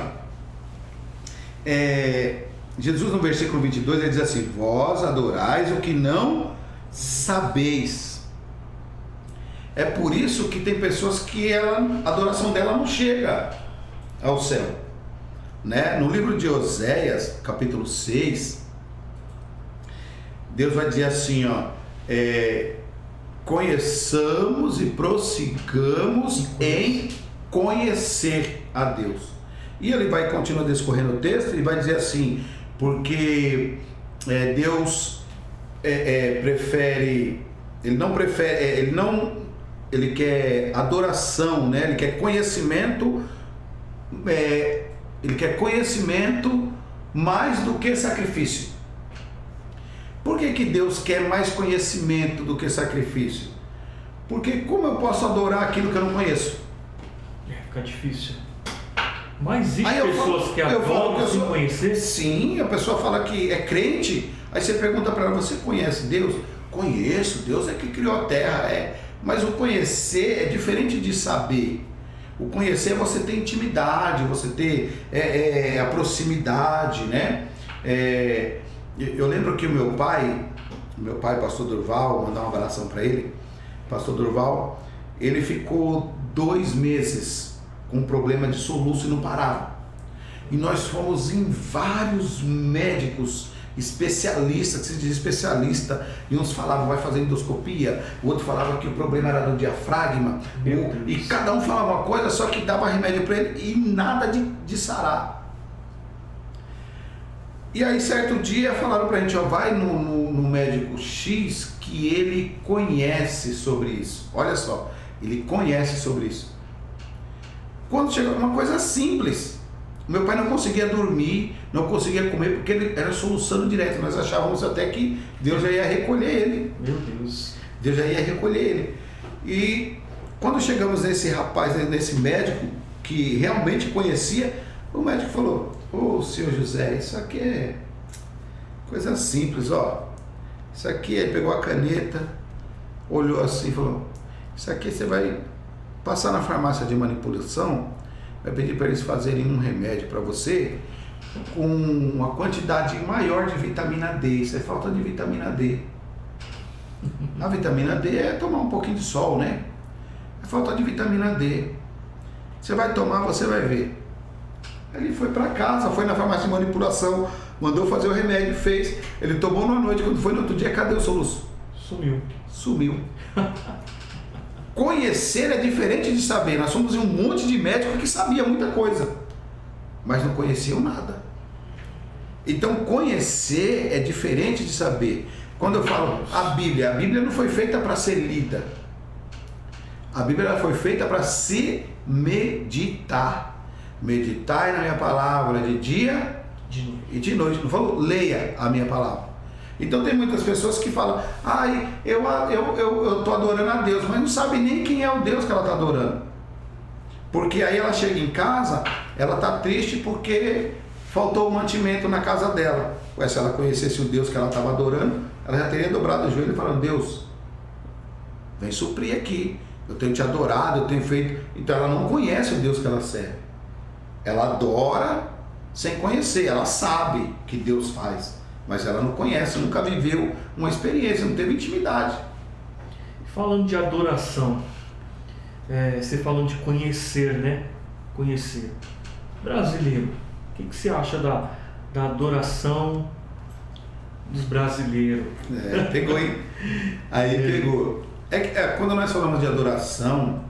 Jesus no versículo 22, ele diz assim, vós adorais o que não sabeis. É por isso que tem pessoas que a adoração dela não chega ao céu, né? No livro de Oséias, capítulo 6, Deus vai dizer assim, conheçamos e prossigamos em conhecer a Deus. E ele vai continuar discorrendo o texto e vai dizer assim, porque Deus prefere, ele quer adoração, né? Ele quer conhecimento mais do que sacrifício. Por que Deus quer mais conhecimento do que sacrifício? Porque como eu posso adorar aquilo que eu não conheço? Fica difícil. Mas existe Aí pessoas que adoram sem conhecer? Sim, a pessoa fala que é crente, aí você pergunta para ela, você conhece Deus? Conheço, Deus é que criou a terra, mas o conhecer é diferente de saber. O conhecer é você ter intimidade, você ter a proximidade, né? Eu lembro que o meu pai, pastor Durval, mandar um abração para ele, pastor Durval, ele ficou 2 meses com um problema de soluço e não parava. E nós fomos em vários médicos especialistas, que se diz especialista, e uns falavam vai fazer endoscopia, o outro falava que o problema era do diafragma, e cada um falava uma coisa, só que dava remédio para ele e nada de sarar. E aí certo dia falaram pra gente, vai no médico X que ele conhece sobre isso. Olha só, ele conhece sobre isso. Quando chegou uma coisa simples, meu pai não conseguia dormir, não conseguia comer, porque ele era soluçando direto. Nós achávamos até que Deus já ia recolher ele. Meu Deus. Deus já ia recolher ele. E quando chegamos nesse rapaz, nesse médico, que realmente conhecia, o médico falou, senhor José, isso aqui é coisa simples, ó. Isso aqui, ele pegou a caneta, olhou assim e falou, isso aqui você vai passar na farmácia de manipulação, vai pedir para eles fazerem um remédio para você com uma quantidade maior de vitamina D. Isso é falta de vitamina D. A vitamina D é tomar um pouquinho de sol, né? É falta de vitamina D. Você vai tomar, você vai ver. Ele foi para casa, foi na farmácia de manipulação, mandou fazer o remédio, fez. Ele tomou numa noite, quando foi no outro dia, cadê o soluço? Sumiu. Conhecer é diferente de saber. Nós somos um monte de médicos que sabia muita coisa, mas não conheciam nada. Então conhecer é diferente de saber. Quando eu falo a Bíblia não foi feita para ser lida. A Bíblia foi feita para se meditar. Meditai na minha palavra de dia e de noite. Não falou leia a minha palavra. Então tem muitas pessoas que falam, eu estou adorando a Deus, mas não sabe nem quem é o Deus que ela está adorando. Porque aí ela chega em casa, ela está triste porque faltou o mantimento na casa dela. Se ela conhecesse o Deus que ela estava adorando, ela já teria dobrado o joelho e falando, Deus, vem suprir aqui. Eu tenho te adorado, eu tenho feito... Então ela não conhece o Deus que ela serve. Ela adora sem conhecer, ela sabe que Deus faz, mas ela não conhece, nunca viveu uma experiência, não teve intimidade. Falando de adoração, você falando de conhecer, né? Conhecer. Brasileiro, o que você acha da adoração dos brasileiros? Pegou, hein? Aí pegou. Quando nós falamos de adoração,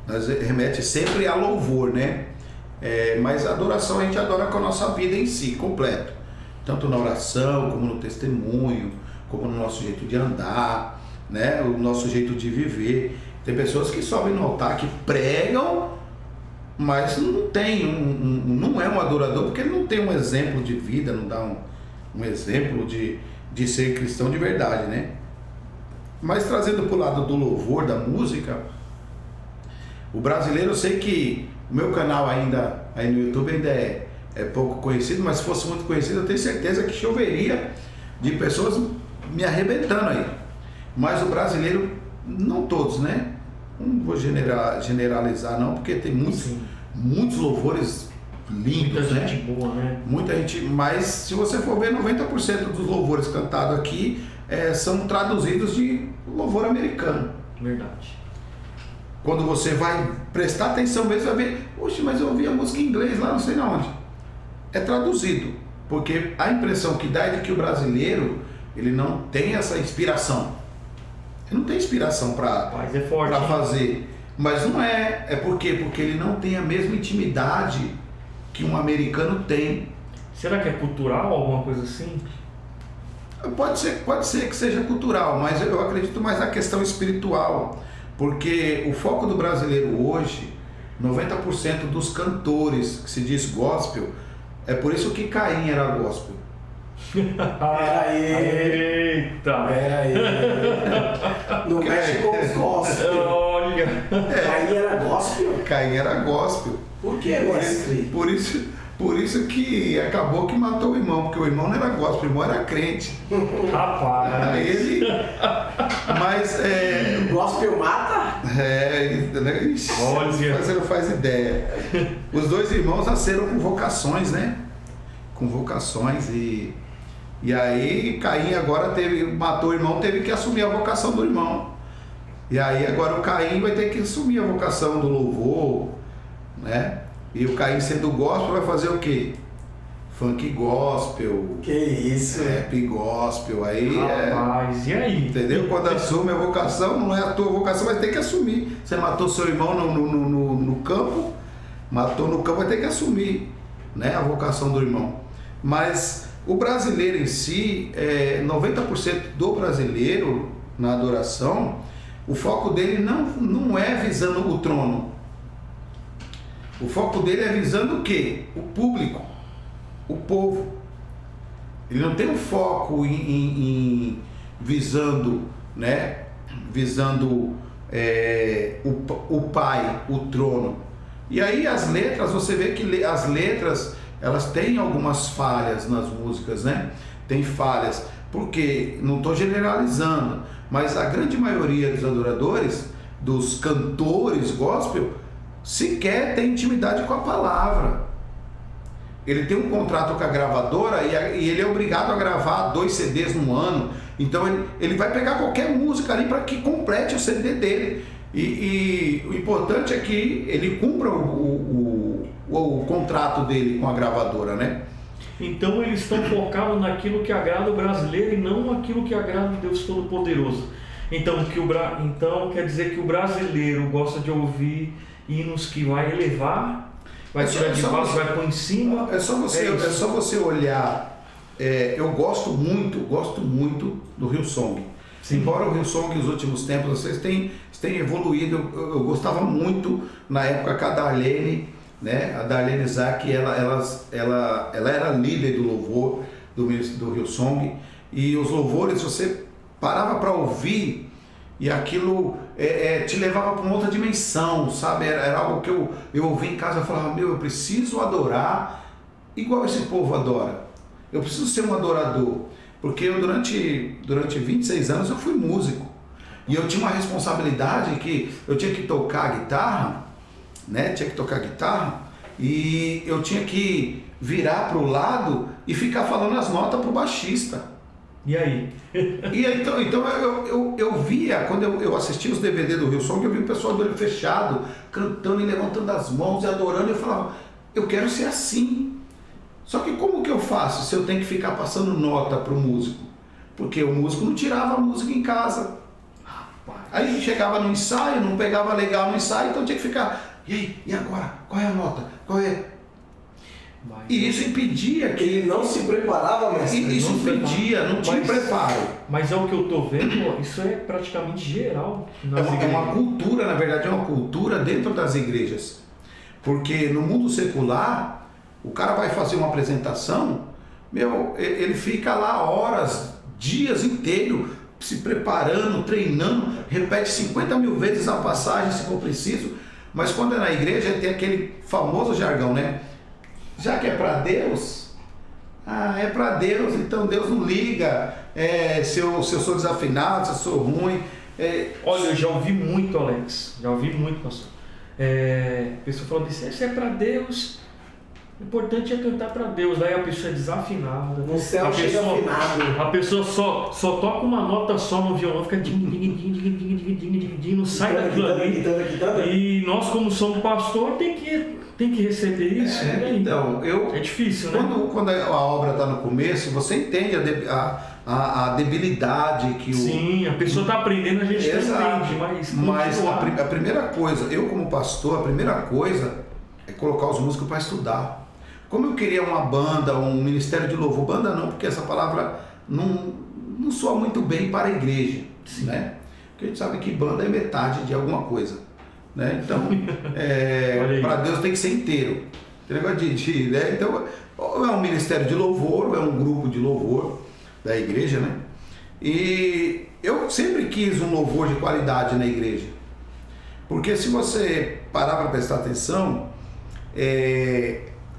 nós remete sempre a louvor, né? Mas a adoração a gente adora com a nossa vida em si, completo. Tanto na oração, como no testemunho, como no nosso jeito de andar, né? O nosso jeito de viver. Tem pessoas que sobem no altar, que pregam, mas não tem não é um adorador, porque ele não tem um exemplo de vida, não dá um exemplo de ser cristão de verdade, né? Mas trazendo para o lado do louvor, da música, o brasileiro, eu sei que o meu canal ainda, aí no YouTube ainda é pouco conhecido, mas se fosse muito conhecido, eu tenho certeza que choveria de pessoas me arrebentando aí. Mas o brasileiro, não todos, né? Não vou generalizar não, porque tem muitos louvores lindos, muita gente boa, né? Muita gente, mas se você for ver, 90% dos louvores cantados aqui são traduzidos de louvor americano. Verdade. Quando você vai prestar atenção mesmo, vai ver, oxe, mas eu ouvi a música em inglês lá, não sei na onde. É traduzido, porque a impressão que dá é de que o brasileiro, ele não tem essa inspiração. Ele não tem inspiração para fazer. Mas não é por quê? Porque ele não tem a mesma intimidade que um americano tem. Será que é cultural, alguma coisa assim? Pode ser que seja cultural, mas eu acredito mais na questão espiritual. Porque o foco do brasileiro hoje, 90% dos cantores que se diz gospel, É por isso que Caim era gospel. Pera aí. Eita! Pera aí. Não mexe com os gospel. Olha! Caim era gospel? Caim era gospel. Por que, mestre? Por isso que acabou que matou o irmão, porque o irmão não era gospel, o irmão era crente. Rapaz! Aí ele. Mas Gospel mata? Ixi, Olha. você não faz ideia. Os dois irmãos nasceram com vocações, né? Com vocações e aí Caim agora matou o irmão, teve que assumir a vocação do irmão. E aí agora o Caim vai ter que assumir a vocação do louvor, né? E o Caim sendo gospel vai fazer o quê? Funk gospel. Que isso? Rap gospel, aí Rapaz, e aí? entendeu? Quando assume a vocação, não é a tua vocação, vai ter que assumir. Você matou seu irmão no campo, matou no campo, vai ter que assumir, né, a vocação do irmão. Mas o brasileiro em si, 90% do brasileiro na adoração, o foco dele não é visando o trono. O foco dele é visando o quê? O público, o povo. Ele não tem um foco em visando, né? Visando o pai, o trono. E aí as letras, você vê que as letras, elas têm algumas falhas nas músicas, né? Tem falhas, porque, não estou generalizando, mas a grande maioria dos adoradores, dos cantores gospel, sequer tem intimidade com a palavra. Ele tem um contrato com a gravadora e ele é obrigado a gravar 2 CDs no ano. Então ele vai pegar qualquer música ali para que complete o CD dele. E o importante é que ele cumpra o contrato dele com a gravadora, né? Então eles estão focados naquilo que agrada o brasileiro e não aquilo que agrada o Deus Todo-Poderoso. Então quer dizer que o brasileiro gosta de ouvir hinos que vai elevar, vai tirar de baixo, vai pôr em cima. É só você olhar. Eu gosto muito do Hillsong. Sim. Embora o Hillsong nos últimos tempos vocês têm evoluído, eu gostava muito na época com a Darlene, né? A Darlene Isaac, ela era líder do louvor do Hillsong, e os louvores você parava para ouvir e aquilo te levava para uma outra dimensão, sabe? Era algo que eu ouvi em casa e falava, eu preciso adorar igual esse povo adora. Eu preciso ser um adorador. Porque eu durante 26 anos eu fui músico. E eu tinha uma responsabilidade que eu tinha que tocar guitarra, né? E eu tinha que virar para o lado e ficar falando as notas para o baixista. E aí? Então eu via, quando eu assistia os DVD do Hillsong, eu vi o pessoal do olho fechado, cantando e levantando as mãos e adorando, e eu falava, eu quero ser assim. Só que como que eu faço se eu tenho que ficar passando nota para o músico? Porque o músico não tirava a música em casa. Aí chegava no ensaio, não pegava legal no ensaio, então tinha que ficar, e agora? Qual é a nota? Qual é? E isso impedia que... Ele não se preparava, mas isso impedia, não tinha preparo. Mas é o que eu estou vendo, isso é praticamente geral nas igrejas. É uma cultura, na verdade, é uma cultura dentro das igrejas. Porque no mundo secular, o cara vai fazer uma apresentação, ele fica lá horas, dias inteiros, se preparando, treinando, repete 50 mil vezes a passagem se for preciso, mas quando é na igreja tem aquele famoso jargão, né? Já que é para Deus, é para Deus, então Deus não liga se eu sou desafinado, se eu sou ruim. Olha, eu já ouvi muito, Alex, pastor. A pessoa falando assim, isso é para Deus, o importante é cantar para Deus. Daí a pessoa é desafinada. No céu chega afinado. A pessoa só toca uma nota só no violão, fica não sai daquilo ali. E nós, como somos pastor, tem que receber isso. Então, é difícil, né? Quando a obra está no começo, você entende a debilidade que Sim, a pessoa está aprendendo, a gente não entende, mas a primeira coisa, eu como pastor, a primeira coisa é colocar os músicos para estudar. Como eu queria uma banda, um ministério de louvor, banda não, porque essa palavra não soa muito bem para a igreja, né? Porque a gente sabe que banda é metade de alguma coisa, né? Então, para Deus tem que ser inteiro. Tem negócio né? Então, ou é um ministério de louvor, ou é um grupo de louvor da igreja, né? E eu sempre quis um louvor de qualidade na igreja. Porque se você parar para prestar atenção,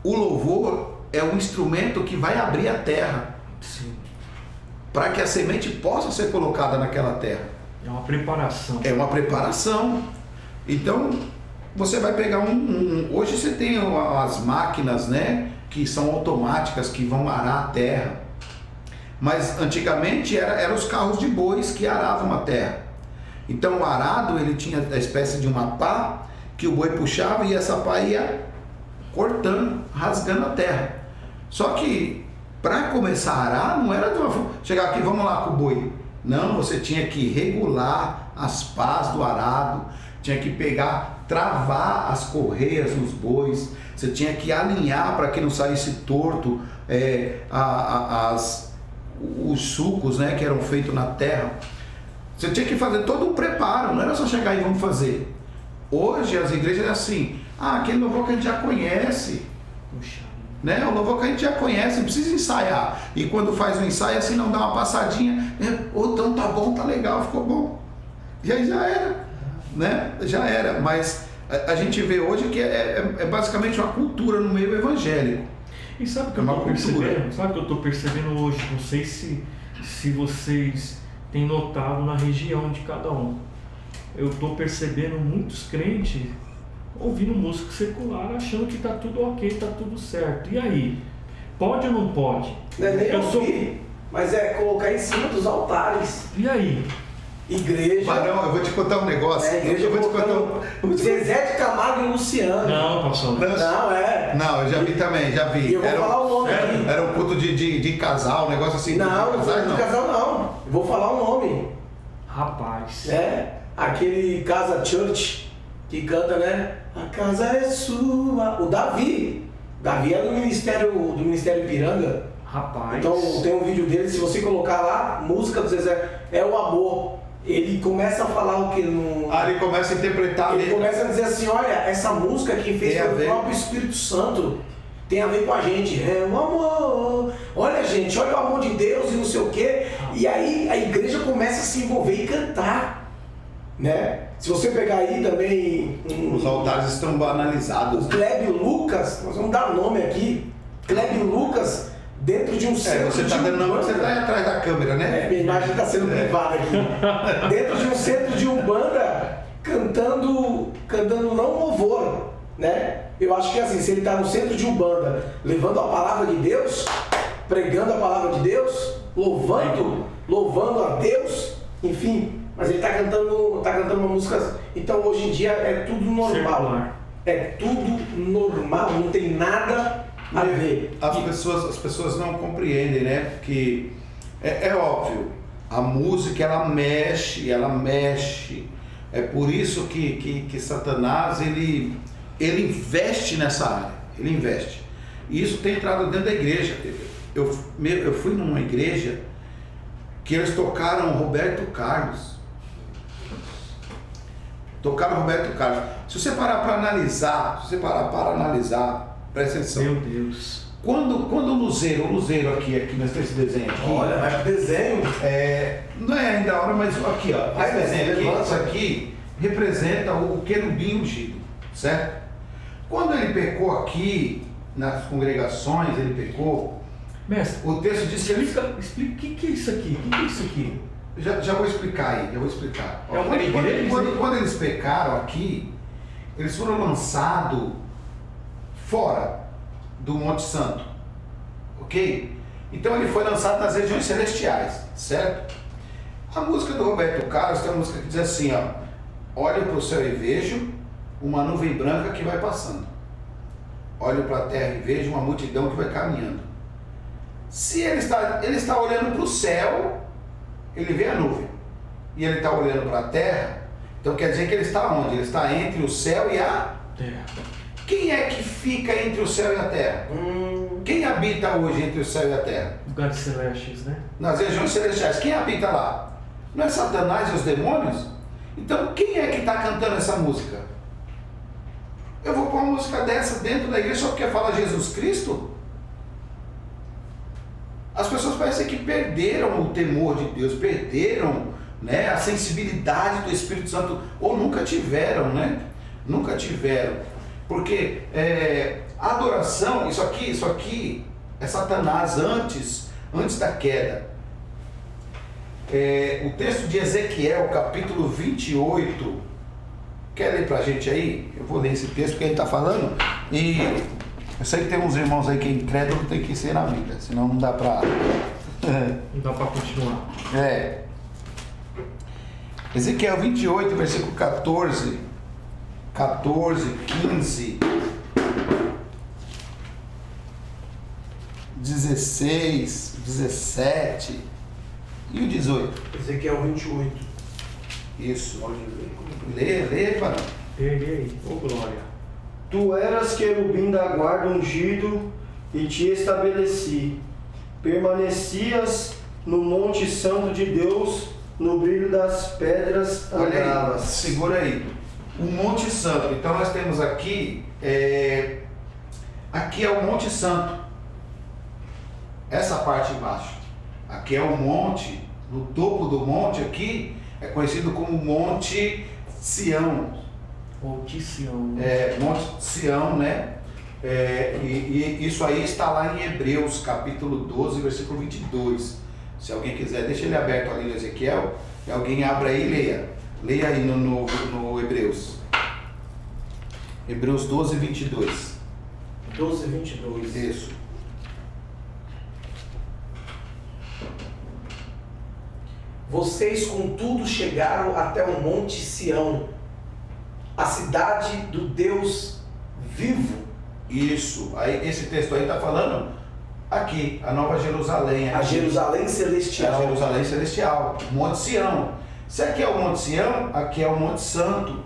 o louvor é um instrumento que vai abrir a terra. Sim. Para que a semente possa ser colocada naquela terra. É uma preparação. É uma preparação. Então, você vai pegar hoje você tem as máquinas, né, que são automáticas, que vão arar a terra. Mas antigamente eram os carros de bois que aravam a terra. Então o arado, ele tinha a espécie de uma pá que o boi puxava e essa pá ia cortando, rasgando a terra. Só que para começar a arar, não era de uma... chegar aqui, vamos lá com o boi. Não, você tinha que regular as pás do arado, tinha que pegar, travar as correias nos bois, você tinha que alinhar para que não saísse torto os sucos, né, que eram feitos na terra. Você tinha que fazer todo um preparo, não era só chegar e vamos fazer. Hoje as igrejas é assim, aquele louvor que a gente já conhece, né? O louvor que a gente já conhece, não precisa ensaiar. E quando faz um ensaio assim, não dá uma passadinha, então tá bom, tá legal, ficou bom. E aí já era, né? Já era, mas a gente vê hoje que é basicamente uma cultura no meio evangélico. E sabe o que eu estou percebendo? Sabe o que eu estou percebendo hoje? Não sei se vocês têm notado na região de cada um. Eu estou percebendo muitos crentes ouvindo música secular, achando que está tudo ok, está tudo certo. E aí? Pode ou não pode? Não é nem ouvir, mas é colocar em cima dos altares. E aí? Igreja. Barão, eu vou te contar um negócio. Igreja eu vou te contar Zezé de Camargo e Luciano. Não, pastor. Não, eu já vi também, já vi. E eu vou falar o nome aqui. Era um culto de casal, um negócio assim. Não, não foi de casal não. Eu vou falar o nome. Rapaz. Aquele Casa Church que canta, né? A casa é sua. O Davi. Davi é do Ministério Ipiranga. Rapaz. Então tem um vídeo dele, se você colocar lá, música do Zezé, é o amor. Ele começa a falar o que no... ele começa a interpretar. Ele começa a dizer assim, olha, essa música quem fez foi o próprio Espírito Santo. Tem a ver com a gente. É o amor. Olha, gente, olha o amor de Deus e não sei o quê. E aí a igreja começa a se envolver e cantar. Né? Se você pegar aí também... Os altares estão banalizados. O Clébio Lucas, nós vamos dar nome aqui. Clébio Lucas... Dentro de um centro você está dando nome, você está aí atrás da câmera, né? Minha imagem está sendo privada aqui. Dentro de um centro de Umbanda, cantando não louvor, né? Eu acho que assim, se ele está no centro de Umbanda, levando a palavra de Deus, pregando a palavra de Deus, louvando a Deus, enfim, mas ele está cantando uma música. Então hoje em dia é tudo normal. Circular. É tudo normal, não tem nada a ver. As pessoas não compreendem, né? Porque é óbvio, a música ela mexe. É por isso que Satanás ele investe nessa área, ele investe. E isso tem entrado dentro da igreja. Eu fui numa igreja que eles tocaram Roberto Carlos. Se você parar para analisar, presta atenção. Meu Deus. Quando o Luzeiro aqui nesse desenho aqui. Olha, vai pro desenho. Não é ainda a hora, mas aqui, ó. Esse desenho aqui, isso aqui representa o querubim ungido, certo? Quando ele pecou aqui, nas congregações, Mestre, o texto diz que explica o que é isso aqui? O que é isso aqui? Já vou explicar aí, Quando eles pecaram aqui, eles foram lançados fora do Monte Santo, ok? Então ele foi lançado nas regiões celestiais, certo? A música do Roberto Carlos tem uma música que diz assim, ó: olho para o céu e vejo uma nuvem branca que vai passando. Olho para a terra e vejo uma multidão que vai caminhando. Se ele está olhando para o céu, ele vê a nuvem, e ele está olhando para a terra, então quer dizer que ele está onde? Ele está entre o céu e a terra. Quem é que fica entre o céu e a terra? Quem habita hoje entre o céu e a terra? Lugares celestes, né? Nas regiões celestiais. Quem habita lá? Não é Satanás e os demônios? Então quem é que está cantando essa música? Eu vou pôr uma música dessa dentro da igreja só porque fala Jesus Cristo? as pessoas parecem que perderam o temor de Deus, perderam, né, a sensibilidade do Espírito Santo, ou nunca tiveram, né? Nunca tiveram. Porque a adoração, isso aqui é Satanás antes da queda. O texto de Ezequiel, capítulo 28, quer ler pra gente aí? Eu vou ler esse texto que ele está falando, e eu sei que tem uns irmãos aí que é incrédulo, tem que ser na Bíblia, senão não dá pra... Não dá para continuar. Ezequiel 28, versículo 14, 15, 16, 17 e o 18. Ezequiel 28. Isso. Pode ler. Lê, mano. Lê aí. Ô, glória. Tu eras querubim da guarda ungido e te estabeleci. Permanecias no monte santo de Deus, no brilho das pedras Olha aí, andavas. segura aí. O Monte Santo. Então nós temos aqui, aqui é o Monte Santo. Essa parte embaixo. Aqui é o monte, no topo do monte aqui, é conhecido como Monte Sião. Monte Sião. Monte Sião, né? E isso aí está lá em Hebreus, capítulo 12, versículo 22. Se alguém quiser, deixa ele aberto ali no Ezequiel, e alguém abra aí e leia. Leia aí no Hebreus. Hebreus 12, 22. 12, 22. Isso. Vocês, contudo, chegaram até o Monte Sião, a cidade do Deus vivo. Isso. Aí, esse texto aí está falando aqui, a Nova Jerusalém. A Jerusalém Celestial. A Jerusalém Celestial, Monte Sião. Se aqui é o Monte Sião, aqui é o Monte Santo.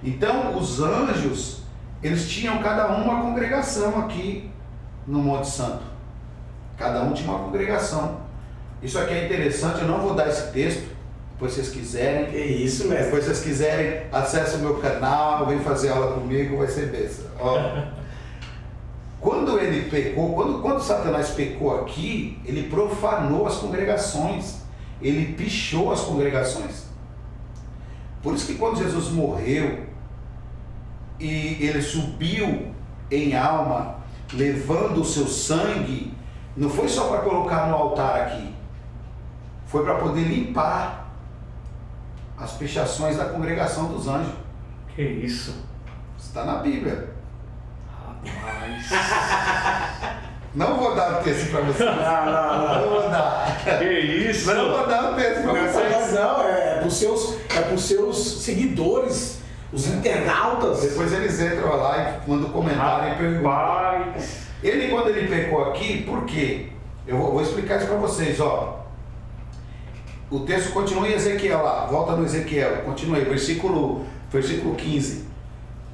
Então, os anjos, eles tinham cada um uma congregação aqui no Monte Santo. Cada um tinha uma congregação. Isso aqui é interessante, eu não vou dar esse texto, depois vocês quiserem. Que isso, mestre. Depois vocês quiserem, acesse o meu canal, vem fazer aula comigo, vai ser bênção. Quando ele pecou, quando Satanás pecou aqui, ele profanou as congregações, ele pichou as congregações. Por isso que quando Jesus morreu e ele subiu em alma, levando o seu sangue, não foi só para colocar no altar aqui, foi para poder limpar as pichações da congregação dos anjos. Que isso? Está na Bíblia. Rapaz. Não vou dar o texto para vocês. Não vou dar. Que isso? Não vou dar o texto para vocês. Não, é pros seus seguidores, os internautas. Depois eles entram lá e mandam comentário e perguntam. Rapaz. Ele, quando ele pecou aqui, por quê? Eu vou explicar isso para vocês, ó. O texto continua em Ezequiel lá, volta no Ezequiel, continua aí, versículo 15.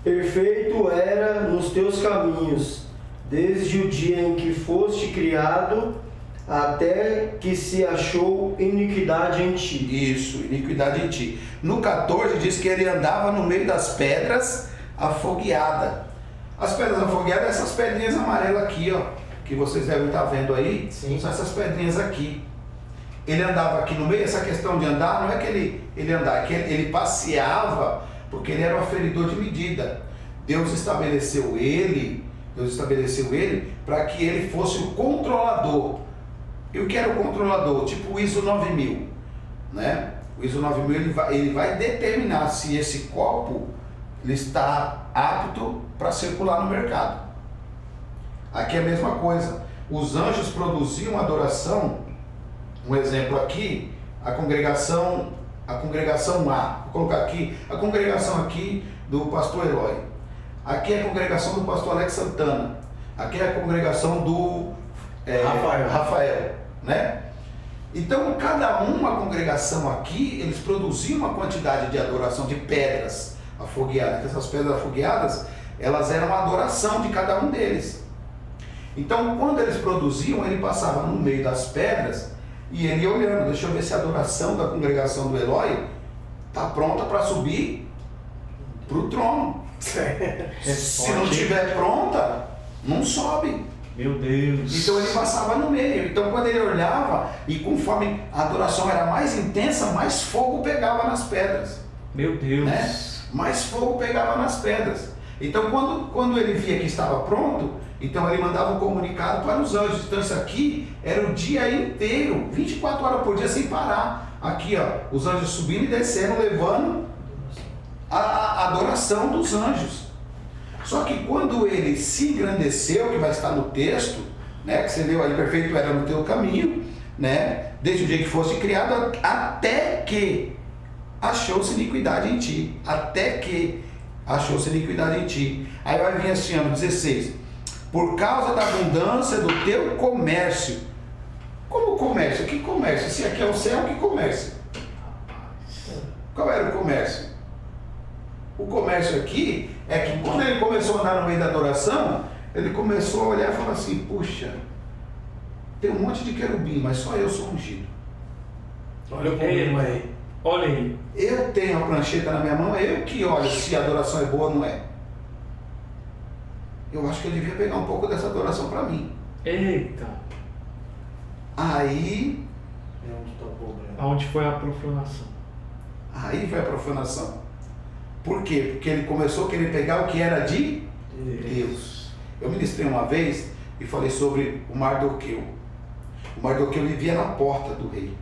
Perfeito era nos teus caminhos, desde o dia em que foste criado, até que se achou iniquidade em ti. Isso, iniquidade em ti. No 14 diz que ele andava no meio das pedras afogueadas. As pedras afogueadas, essas pedrinhas amarelas aqui, ó, que vocês devem estar vendo aí. Sim. São essas pedrinhas aqui. Ele andava aqui no meio. Essa questão de andar, não é que ele andava, é que ele passeava, porque ele era um aferidor de medida. Deus estabeleceu ele para que ele fosse o controlador. E o que era o controlador? Tipo o ISO 9000, né? O ISO 9000 ele vai determinar se esse copo ele está apto para circular no mercado. Aqui é a mesma coisa. Os anjos produziam adoração. Um exemplo aqui, a congregação A. Vou colocar aqui a congregação aqui do pastor Eloy. Aqui é a congregação do pastor Alex Santana. Aqui é a congregação do Rafael, né? Então, cada uma congregação aqui, eles produziam uma quantidade de adoração de pedras afogueadas. Essas pedras afogueadas, elas eram a adoração de cada um deles. Então, quando eles produziam, ele passava no meio das pedras e ele ia olhando, deixa eu ver se a adoração da congregação do Eloy está pronta para subir para o trono. Se não estiver pronta, não sobe. Meu Deus. Então ele passava no meio. Então quando ele olhava, e conforme a adoração era mais intensa, mais fogo pegava nas pedras. Meu Deus. Né? Mais fogo pegava nas pedras. Então quando ele via que estava pronto, então ele mandava um comunicado para os anjos. Então isso aqui era o dia inteiro, 24 horas por dia sem parar. Aqui ó, os anjos subindo e descendo, levando a adoração dos anjos. Só que quando ele se engrandeceu, que vai estar no texto, né, que você leu aí, perfeito era no teu caminho, né, desde o dia que fosse criado, até que achou-se iniquidade em ti. Até que achou-se iniquidade em ti. Aí vai vir assim, ano 16. Por causa da abundância do teu comércio. Como comércio? Que comércio? Se aqui é o céu, que comércio? Qual era o comércio? O comércio aqui é que quando ele começou a andar no meio da adoração, ele começou a olhar e falar assim, puxa, tem um monte de querubim, mas só eu sou ungido. Olha o problema aí. Olha aí. Eu tenho a prancheta na minha mão, é eu que olho se a adoração é boa ou não é. Eu acho que eu devia pegar um pouco dessa adoração para mim. Eita. Aí... É onde está o problema. Aonde foi a profanação? Aí foi a profanação. Por quê? Porque ele começou a querer pegar o que era de Deus. Eu ministrei uma vez e falei sobre o Mardoqueu. O Mardoqueu vivia na porta do rei.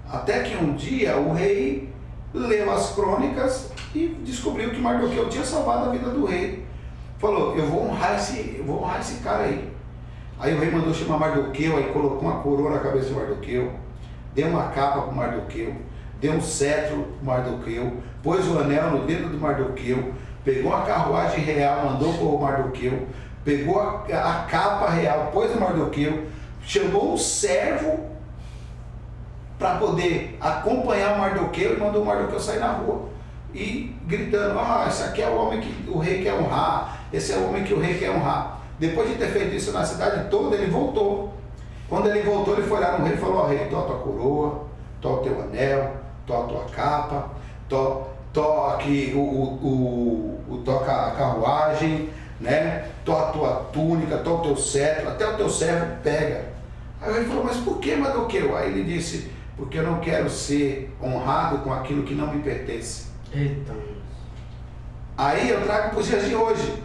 Até que um dia o rei leu as crônicas e descobriu que Mardoqueu tinha salvado a vida do rei. Falou, eu vou honrar esse cara aí. Aí o rei mandou chamar Mardoqueu, aí colocou uma coroa na cabeça de Mardoqueu, deu uma capa para Mardoqueu, deu um cetro para Mardoqueu, pôs o anel no dedo do Mardoqueu, pegou a carruagem real, mandou para o Mardoqueu, pegou a capa real, pôs no Mardoqueu, chamou um servo para poder acompanhar o Mardoqueu e mandou o Mardoqueu sair na rua. E gritando, esse aqui é o homem que o rei quer honrar, esse é o homem que o rei quer honrar. Depois de ter feito isso na cidade toda, ele voltou. Quando ele voltou, ele foi lá no rei e falou, rei, tó a tua coroa, tó o teu anel, tó a tua capa, tó aqui toca a carruagem, né? Tó a tua túnica, tó o teu cetro, até o teu servo pega. Aí o rei falou, mas por que, Mardoqueu? Aí ele disse, porque eu não quero ser honrado com aquilo que não me pertence. Eita. Aí eu trago para os dias de hoje.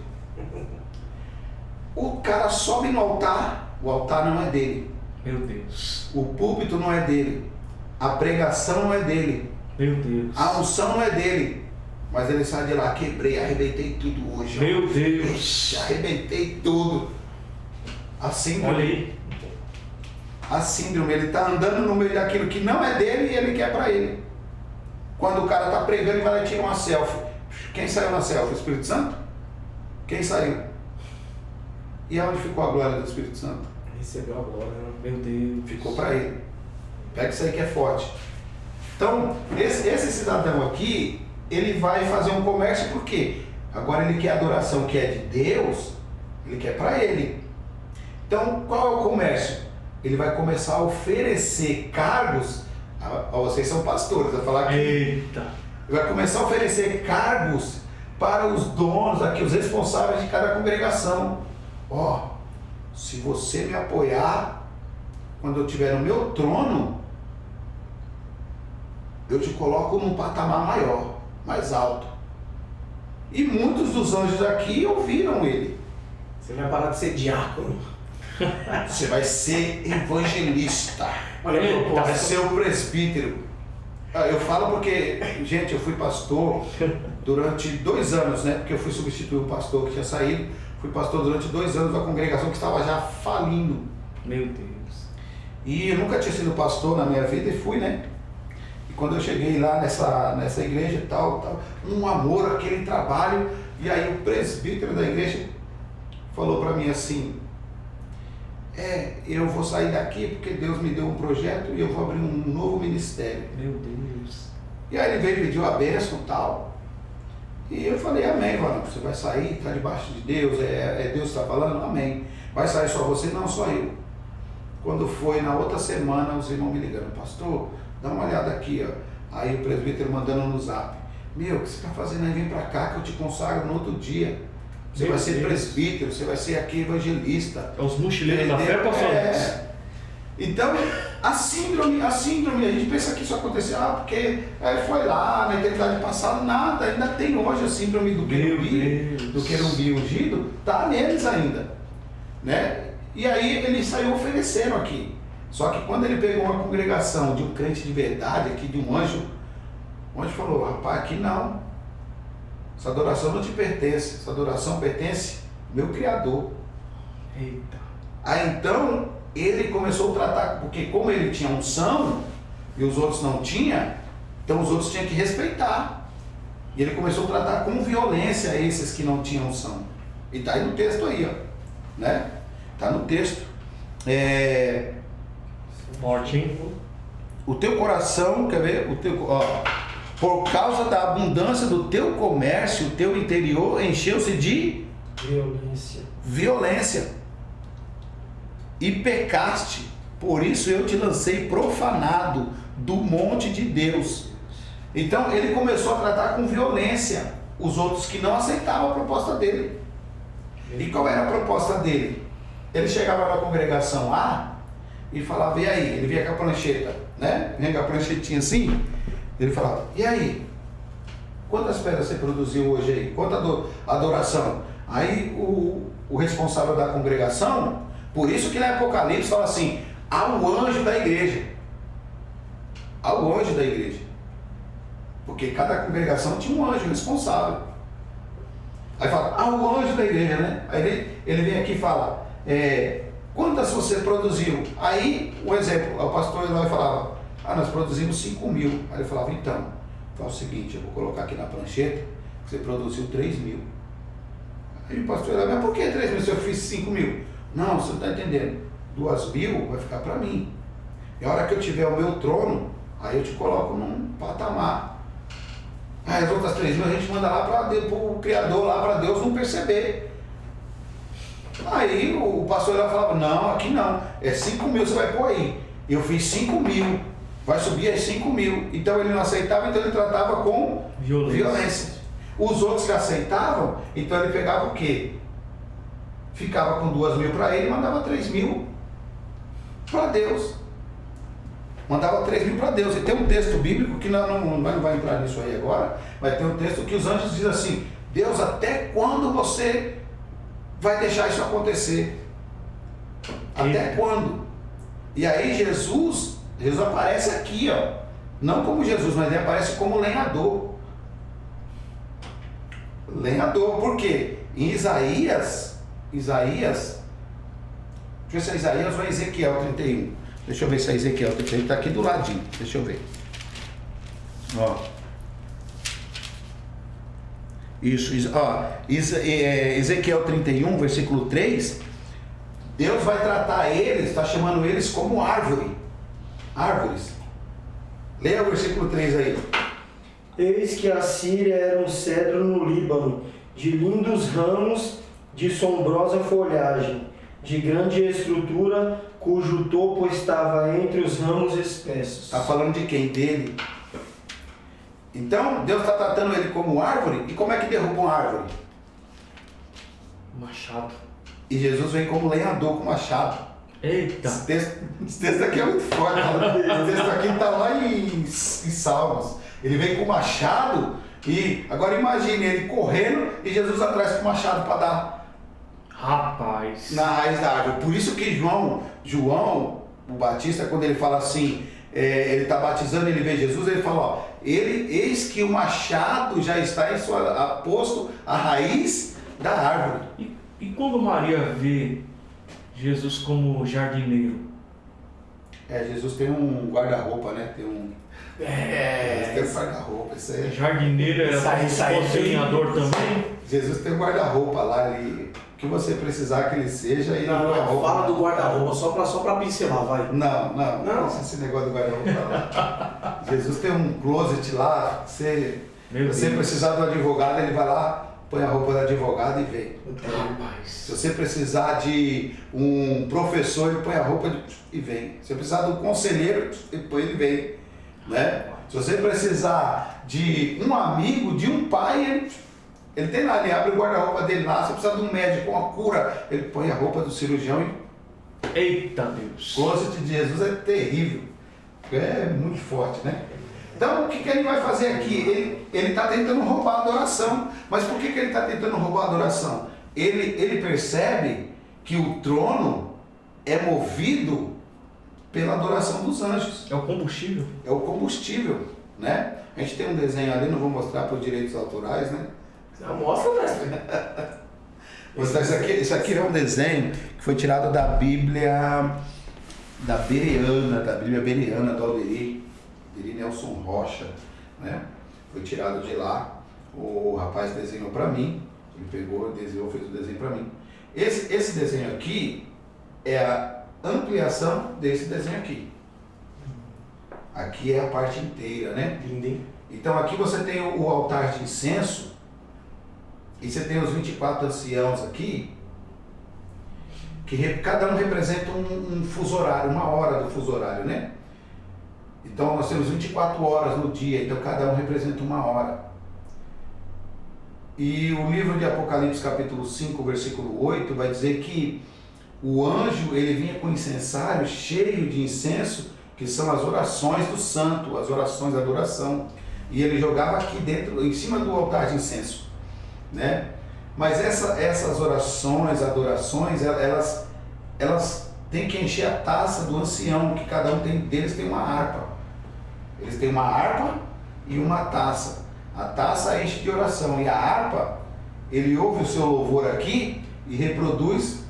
O cara sobe no altar, o altar não é dele. Meu Deus. O púlpito não é dele. A pregação não é dele. Meu Deus. A unção não é dele. Mas ele sai de lá, quebrei, arrebentei tudo hoje. Meu Deus. Arrebentei tudo. A síndrome. Olha aí. A síndrome, ele está andando no meio daquilo que não é dele e ele quer para ele. Quando o cara está pregando e vai lá e tira uma selfie. Quem saiu na selfie? O Espírito Santo? Quem saiu? E aonde ficou a glória do Espírito Santo? Recebeu a glória, né? Meu Deus. Ficou para ele. Pega isso aí que é forte. Então, esse cidadão aqui, ele vai fazer um comércio por quê? Agora ele quer adoração que é de Deus, ele quer para ele. Então, qual é o comércio? Ele vai começar a oferecer cargos, vocês são pastores, vai falar aqui. Eita. Ele vai começar a oferecer cargos para os donos aqui, os responsáveis de cada congregação. Se você me apoiar, quando eu estiver no meu trono, eu te coloco num patamar maior, mais alto. E muitos dos anjos aqui ouviram ele. Você vai parar de ser diácono. Você vai ser evangelista. Olha a Vai proposta. ser o presbítero. Eu falo porque, gente, eu fui pastor durante 2 anos, né? Porque eu fui substituir o pastor que tinha saído. Fui pastor durante 2 anos da congregação que estava já falindo. Meu Deus. E eu nunca tinha sido pastor na minha vida e fui, né? E quando eu cheguei lá nessa igreja e tal, um amor, aquele trabalho. E aí o presbítero da igreja falou para mim assim, eu vou sair daqui porque Deus me deu um projeto e eu vou abrir um novo ministério. Meu Deus. E aí ele veio e pediu a bênção e tal. E eu falei, amém, mano, você vai sair, está debaixo de Deus, é Deus que está falando? Amém. Vai sair só você? Não, só eu. Quando foi na outra semana, os irmãos me ligando, pastor, dá uma olhada aqui, ó. Aí o presbítero mandando no zap, o que você está fazendo aí? Vem para cá que eu te consagro no outro dia. você vai ser presbítero, você vai ser aqui evangelista. É os mochileiros da fé, pastor? Então, a síndrome, a gente pensa que isso aconteceu, porque foi lá na eternidade passada, nada, ainda tem hoje a síndrome do querubim ungido, está neles ainda, né? E aí ele saiu oferecendo aqui, só que quando ele pegou uma congregação de um crente de verdade, aqui de um anjo, o anjo falou, rapaz, aqui não, essa adoração não te pertence, essa adoração pertence ao meu Criador. Eita. Aí então, ele começou a tratar, porque como ele tinha unção e os outros não tinham, então os outros tinham que respeitar. E ele começou a tratar com violência esses que não tinham unção. E está aí no texto aí, ó, né? Está no texto. Forte, hein? O teu coração, quer ver? Por causa da abundância do teu comércio, o teu interior encheu-se de violência. E pecaste, por isso eu te lancei profanado do monte de Deus. Então ele começou a tratar com violência os outros que não aceitavam a proposta dele. E qual era a proposta dele? Ele chegava na congregação lá e falava, e aí? Ele vinha com a prancheta, né? Vinha com a pranchetinha assim, ele falava, e aí? Quantas pedras você produziu hoje aí? Quanta adoração? Aí o responsável da congregação, por isso que no Apocalipse fala assim, ao anjo da igreja. Ao anjo da igreja. Porque cada congregação tinha um anjo responsável. Aí fala, ao anjo da igreja, né? Aí ele vem aqui e fala, quantas você produziu? Aí, um exemplo, o pastor lá falava, nós produzimos 5.000. Aí ele falava, então, faz o seguinte, eu vou colocar aqui na prancheta, que você produziu 3.000. Aí o pastor lá, mas por que 3.000 se eu fiz 5.000? Não, você não está entendendo. 2.000 vai ficar para mim. E a hora que eu tiver o meu trono, aí eu te coloco num patamar. Aí as outras 3.000 a gente manda lá para o Criador, lá para Deus não perceber. Aí o pastor lá falava, não, aqui não. É 5.000 você vai pôr aí. Eu fiz 5.000. Vai subir a 5.000. Então ele não aceitava, então ele tratava com violência. Os outros que aceitavam, então ele pegava o quê? Ficava com 2.000 para ele e mandava 3.000 para Deus. Mandava 3.000 para Deus. E tem um texto bíblico que não vai entrar nisso aí agora, mas tem um texto que os anjos dizem assim, Deus, até quando você vai deixar isso acontecer? Até quando? E aí Jesus aparece aqui, ó. Não como Jesus, mas ele aparece como lenhador. Lenhador, por quê? Em Isaías, deixa eu ver se é Isaías ou é Ezequiel 31. Deixa eu ver se é Ezequiel 31, está aqui do ladinho, deixa eu ver. Ó. Isso, ó. Ezequiel 31, versículo 3, Deus vai tratar eles, está chamando eles como árvores. Leia o versículo 3 aí. Eis que a Síria era um cedro no Líbano, de lindos ramos, de sombrosa folhagem, de grande estrutura, cujo topo estava entre os ramos espessos. Está falando de quem? Dele. Então, Deus está tratando ele como árvore. E como é que derruba uma árvore? Machado. E Jesus vem como lenhador com machado. Eita. Esse texto aqui é muito forte. Esse texto aqui está lá em Salmos. Ele vem com machado e agora imagine ele correndo e Jesus atrás com o machado para dar. Rapaz. Na raiz da árvore. Por isso que João, o Batista, quando ele fala assim, ele está batizando, ele vê Jesus, ele fala, ó, eis que o machado já está em posto à raiz da árvore. E quando Maria vê Jesus como jardineiro? Jesus tem um guarda-roupa, né? Tem um guarda-roupa, isso aí. Jardineiro era cozinhador também? Jesus tem um guarda-roupa lá, o que você precisar que ele seja. E não, fala do guarda-roupa, só pra pincelar, vai. Não, esse negócio do guarda-roupa lá. Jesus tem um closet lá, se você precisar do advogado, ele vai lá, põe a roupa do advogado e vem. Rapaz. Se você precisar de um professor, ele põe a roupa e vem. Se você precisar de um conselheiro, depois ele vem. Né? Se você precisar de um amigo, de um pai, Ele tem lá, ele abre o guarda-roupa dele lá, você precisa de um médico, uma cura, ele põe a roupa do cirurgião e... Eita Deus! O closet de Jesus é terrível, é muito forte, né? Então, o que ele vai fazer aqui? Ele está tentando roubar a adoração. Mas por que ele está tentando roubar a adoração? Ele percebe que o trono é movido pela adoração dos anjos. É o combustível? É o combustível, né? A gente tem um desenho ali, não vou mostrar por direitos autorais, né? Mostra, mestre. Isso aqui é um desenho que foi tirado da Bíblia Bereana do Alberi Nelson Rocha, né? Foi tirado de lá. O rapaz desenhou para mim, ele pegou, desenhou, fez o desenho para mim. Esse desenho aqui é a ampliação desse desenho aqui. Aqui é a parte inteira, né? Então aqui você tem o altar de incenso. E você tem os 24 anciãos aqui, que cada um representa um fuso horário, uma hora do fuso horário, né? Então nós temos 24 horas no dia, então cada um representa uma hora. E o livro de Apocalipse capítulo 5, versículo 8, vai dizer que o anjo, ele vinha com incensário cheio de incenso, que são as orações do santo, as orações da adoração. E ele jogava aqui dentro, em cima do altar de incenso, né? Mas essas orações, adorações, elas têm que encher a taça do ancião, que cada um deles tem uma harpa. Eles têm uma harpa e uma taça. A taça enche de oração e a harpa, ele ouve o seu louvor aqui e reproduz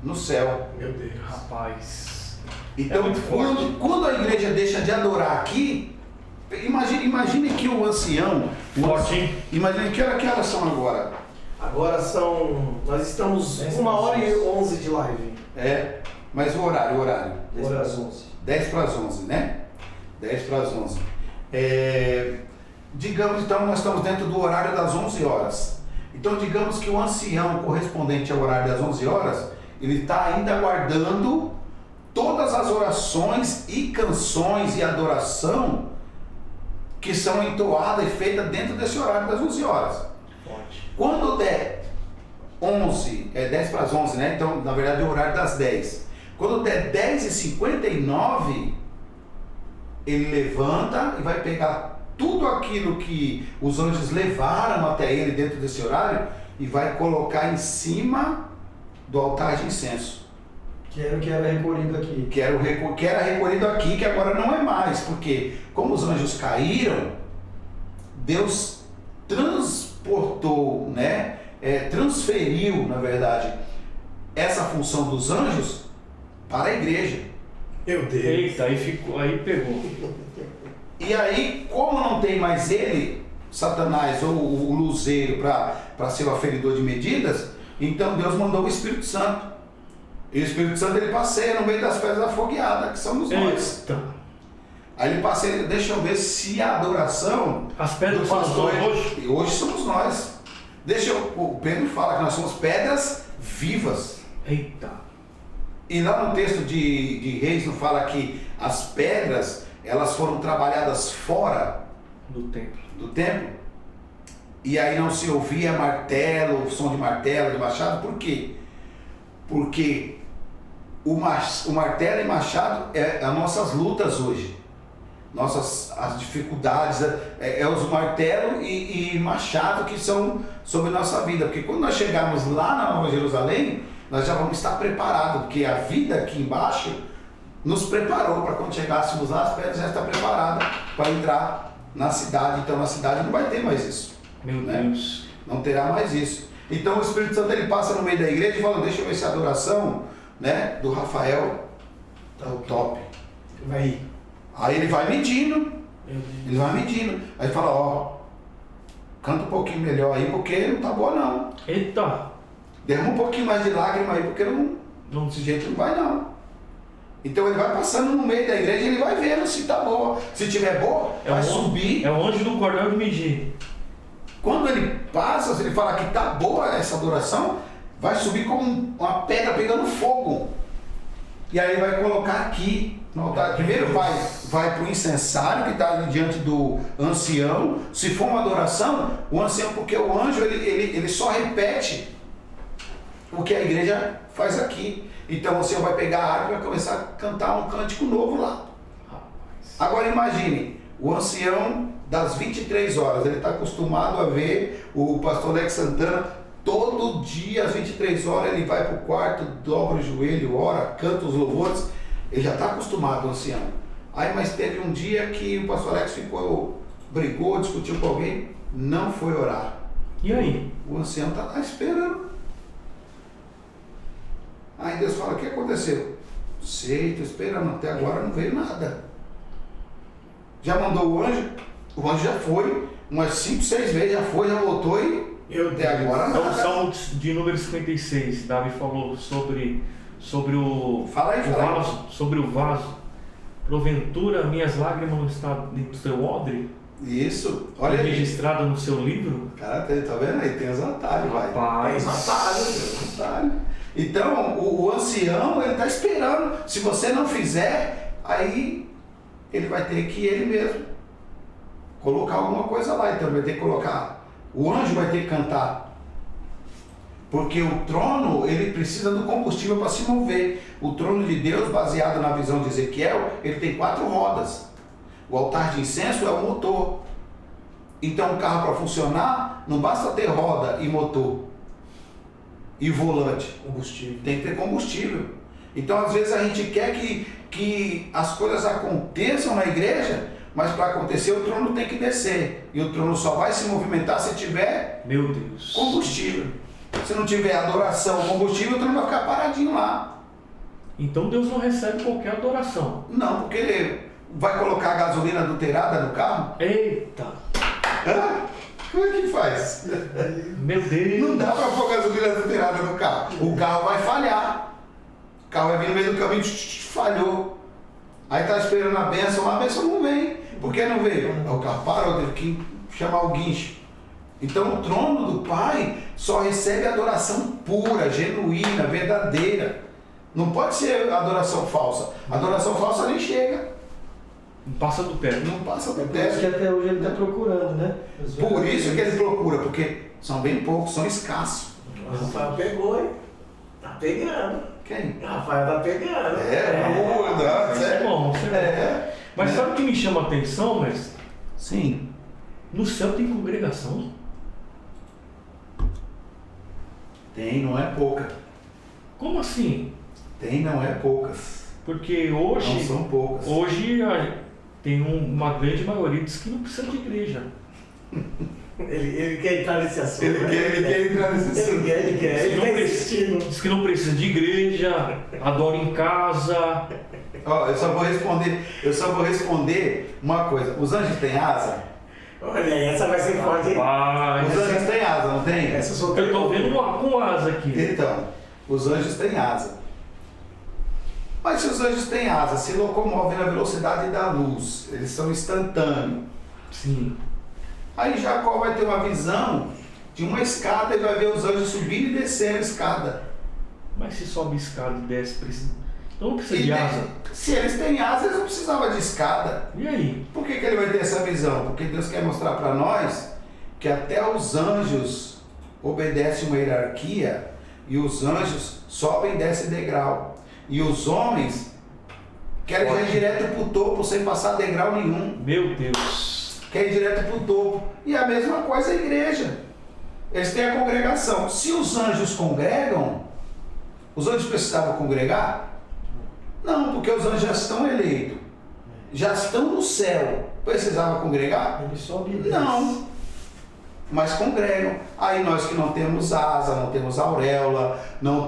no céu. Meu Deus. Rapaz. Então, muito forte. quando a igreja deixa de adorar aqui, imagine que o ancião... Forte, hein? Imagine que horas são agora. Agora nós estamos 1h11 de live. É, mas o horário. 10 para as 11. 10 para as 11, né? 10 para as 11. Digamos, então, nós estamos dentro do horário das 11 horas. Então, digamos que o ancião correspondente ao horário das 11 horas, ele está ainda aguardando todas as orações e canções e adoração que são entoadas e feitas dentro desse horário das 11 horas. Forte. Quando der 11, 10 para as 11, né? Então, na verdade, é o horário das 10. Quando der 10h59, ele levanta e vai pegar tudo aquilo que os anjos levaram até ele dentro desse horário e vai colocar em cima do altar de incenso. Que era o que era recolhido aqui. Que era recolhido aqui, que agora não é mais, porque como os anjos caíram, Deus transportou, né? Transferiu, na verdade, essa função dos anjos para a igreja. Meu Deus. Eita, aí pegou. E aí, como não tem mais ele, Satanás ou o luzeiro para ser o aferidor de medidas, então Deus mandou o Espírito Santo. E o Espírito Santo ele passeia no meio das pedras afogueadas, que somos nós. Eita. Aí ele passeia, deixa eu ver se a adoração As pedras do são pastor hoje? hoje somos nós. O Pedro fala que nós somos pedras vivas. Eita. E lá no texto de Reis não fala que as pedras elas foram trabalhadas fora Do templo. do templo, e aí não se ouvia martelo, som de martelo, de machado. Por quê? Porque o martelo e machado é as nossas lutas hoje, as dificuldades, os martelo e machado que são sobre nossa vida, porque quando nós chegarmos lá na Nova Jerusalém, nós já vamos estar preparados, porque a vida aqui embaixo nos preparou para quando chegássemos lá, as pedras já estão preparadas para entrar na cidade. Então na cidade não vai ter mais isso. Meu né? Deus. Não terá mais isso. Então o Espírito Santo ele passa no meio da igreja e fala, deixa eu ver se a adoração, né, do Rafael tá o top. Vai. Aí ele vai medindo. Aí fala, ó, canta um pouquinho melhor aí, porque não tá boa não. Eita. Derrama um pouquinho mais de lágrima aí, porque desse jeito não vai não. Então ele vai passando no meio da igreja e ele vai vendo se tá boa. Se tiver boa, vai subir. É onde no cordel de medir. Quando ele passa, se ele falar que tá boa essa adoração, vai subir como uma pedra pegando fogo. e aí vai colocar aqui no altar. Primeiro vai para o incensário que está ali diante do ancião. Se for uma adoração, o ancião, porque o anjo ele só repete o que a igreja faz aqui. Então o ancião vai pegar a harpa e vai começar a cantar um cântico novo lá. Agora imagine, o ancião das 23 horas, ele está acostumado a ver o pastor Alex Santana todo dia às 23 horas, ele vai para o quarto, dobra o joelho, ora, canta os louvores, ele já está acostumado, o ancião. Aí, mas teve um dia que o pastor Alex brigou, discutiu com alguém, não foi orar. E aí? O ancião está lá esperando. Aí Deus fala, o que aconteceu? Sei, estou esperando, até agora não veio nada. Já mandou o anjo já foi, umas 5, 6 vezes, já foi, já voltou e até agora nada. Então, o Salmo de número 56, Davi falou sobre o vaso, sobre o vaso. Porventura minhas lágrimas não estão no seu odre? Isso, olha aí. Registrado no seu livro? Cara, tá vendo aí? Tem os atalhos, vai. Rapaz. Tem os atalhos. Então, o ancião, ele está esperando. Se você não fizer, aí ele vai ter que ele mesmo colocar alguma coisa lá. Então, ele vai ter que colocar. O anjo vai ter que cantar. Porque o trono, ele precisa do combustível para se mover. O trono de Deus, baseado na visão de Ezequiel, ele tem 4 rodas. O altar de incenso é o motor. Então, o carro para funcionar, não basta ter roda e motor e volante. Combustível. Tem que ter combustível. Então, às vezes, a gente quer que as coisas aconteçam na igreja, mas para acontecer o trono tem que descer. E o trono só vai se movimentar se tiver Meu Deus. combustível. Se não tiver adoração, combustível, o trono vai ficar paradinho lá. Então Deus não recebe qualquer adoração. Não, porque ele vai colocar gasolina adulterada no carro? Eita! Hã? Como é que faz? Meu Deus! Não dá para pôr gasolina adulterada no carro. O carro vai falhar. O carro vai vir no meio do caminho, falhou. Aí tá esperando a bênção não vem. Por que não veio? O carro parou, teve que chamar o guincho. Então o trono do Pai só recebe adoração pura, genuína, verdadeira. Não pode ser adoração falsa. Adoração falsa nem chega. Não passa do pé. Não passa do Por isso que pé. até hoje ele está procurando, né? Por isso que ele procura, porque são bem poucos, são escassos. O Rafael pegou, hein? Tá pegando. Quem? O Rafael tá pegando. Isso é bom, isso é bom. É. Mas sabe o que me chama a atenção, mestre? Sim. No céu tem congregação? Tem, não é pouca. Como assim? Tem, não é poucas. Porque Não hoje são poucas. tem uma grande maioria diz que não precisa de igreja. Ele quer entrar nesse assunto. Ele né? quer entrar nesse assunto. Ele quer. Ele tá insistindo. Diz que não precisa de igreja, adora em casa. Ó, eu só vou responder uma coisa. Os anjos têm asa? Olha aí, essa vai ser forte, hein? Rapaz, Os anjos têm asa, não tem? Essa sou eu tô vendo uma com asa aqui. Então, os anjos têm asa. Mas se os anjos têm asa, se locomovem na velocidade da luz, eles são instantâneos. Sim. Aí Jacó vai ter uma visão de uma escada e vai ver os anjos subir e descer a escada. Mas se sobe escada e desce, precisa. Então não precisa E de asa. se eles têm asa, eles não precisavam de escada. E aí? Por que ele vai ter essa visão? Porque Deus quer mostrar para nós que até os anjos obedecem uma hierarquia e os anjos sobem e descem degrau. E os homens querem ir direto para o topo sem passar degrau nenhum. Meu Deus. Querem ir direto para o topo. E a mesma coisa a igreja. Eles têm a congregação. Se os anjos congregam, os anjos precisavam congregar? Não, porque os anjos já estão eleitos. Já estão no céu. Precisava congregar? Ele sobe e desce. Não. Mas congregam. Aí nós que não temos asa, não temos auréola, não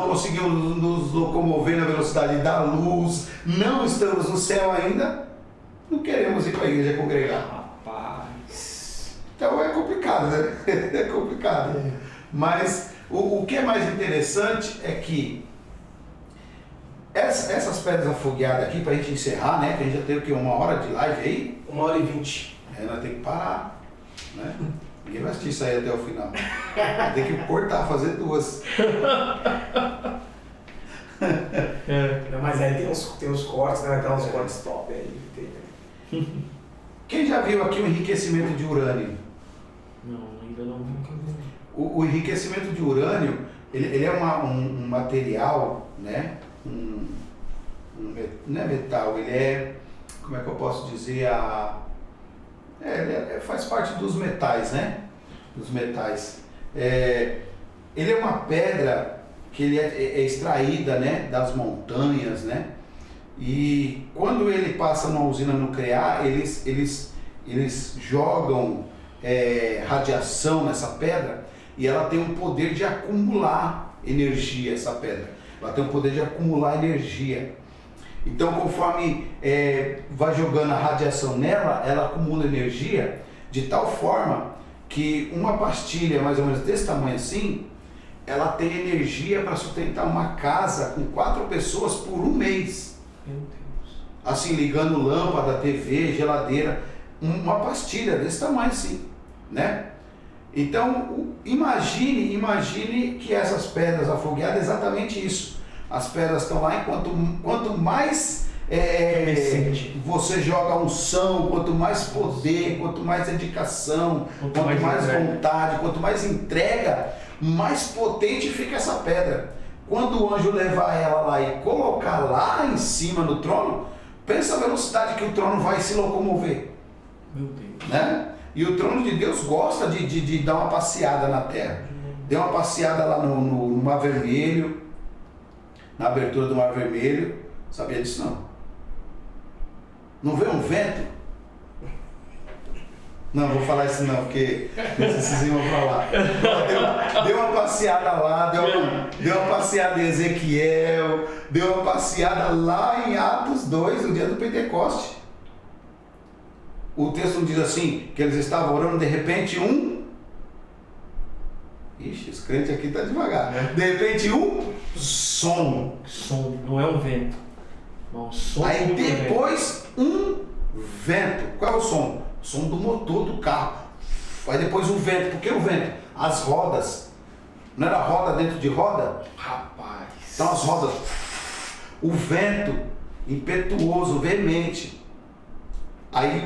conseguimos nos locomover na velocidade da luz, não estamos no céu ainda, não queremos ir para a igreja congregar. Rapaz. Então é complicado, né? É complicado. Mas o que é mais interessante é que essas pedras afogueadas aqui, para a gente encerrar, né? Que a gente já teve que 1 hora de live aí. 1h20. Nós temos que parar. Né? Ninguém vai assistir isso aí até o final. Tem que cortar, fazer 2. Mas aí tem uns cortes, né? Tem uns cortes top aí. Quem já viu aqui o enriquecimento de urânio? Não, ainda não vi. O enriquecimento de urânio, ele é um material, né? Não é metal, ele é, como é que eu posso dizer, ele faz parte dos metais, né? Dos metais. Ele é uma pedra que ele é extraída, né, das montanhas, né? E quando ele passa numa usina nuclear, eles jogam radiação nessa pedra e ela tem um poder de acumular energia, essa pedra. Ela tem um poder de acumular energia. Então, conforme vai jogando a radiação nela, ela acumula energia de tal forma que uma pastilha mais ou menos desse tamanho assim, ela tem energia para sustentar uma casa com 4 pessoas por um mês. Meu Deus. Assim, ligando lâmpada, TV, geladeira, uma pastilha desse tamanho assim, né? Então, imagine que essas pedras afogueadas é exatamente isso. As pedras estão lá e quanto mais você joga unção, quanto mais poder, quanto mais dedicação, quanto mais vontade, quanto mais entrega, mais potente fica essa pedra. Quando o anjo levar ela lá e colocar lá em cima do trono, pensa a velocidade que o trono vai se locomover. Meu Deus. Né? E o trono de Deus gosta de dar uma passeada na terra. Deu uma passeada lá no Mar Vermelho, na abertura do Mar Vermelho. Sabia disso não? Não veio um vento? Não, vou falar isso não, porque vocês vão falar. Deu uma passeada lá, deu uma passeada em Ezequiel, deu uma passeada lá em Atos 2, no dia do Pentecoste. O texto diz assim, que eles estavam orando, de repente Ixi, esse crente aqui tá devagar. De repente som. Som, não é um vento. Não, som. Aí depois vento. Qual é o som? O som do motor do carro. Aí depois o vento. Por que o vento? As rodas. Não era roda dentro de roda? Rapaz. Então as rodas. O vento impetuoso, veemente. Aí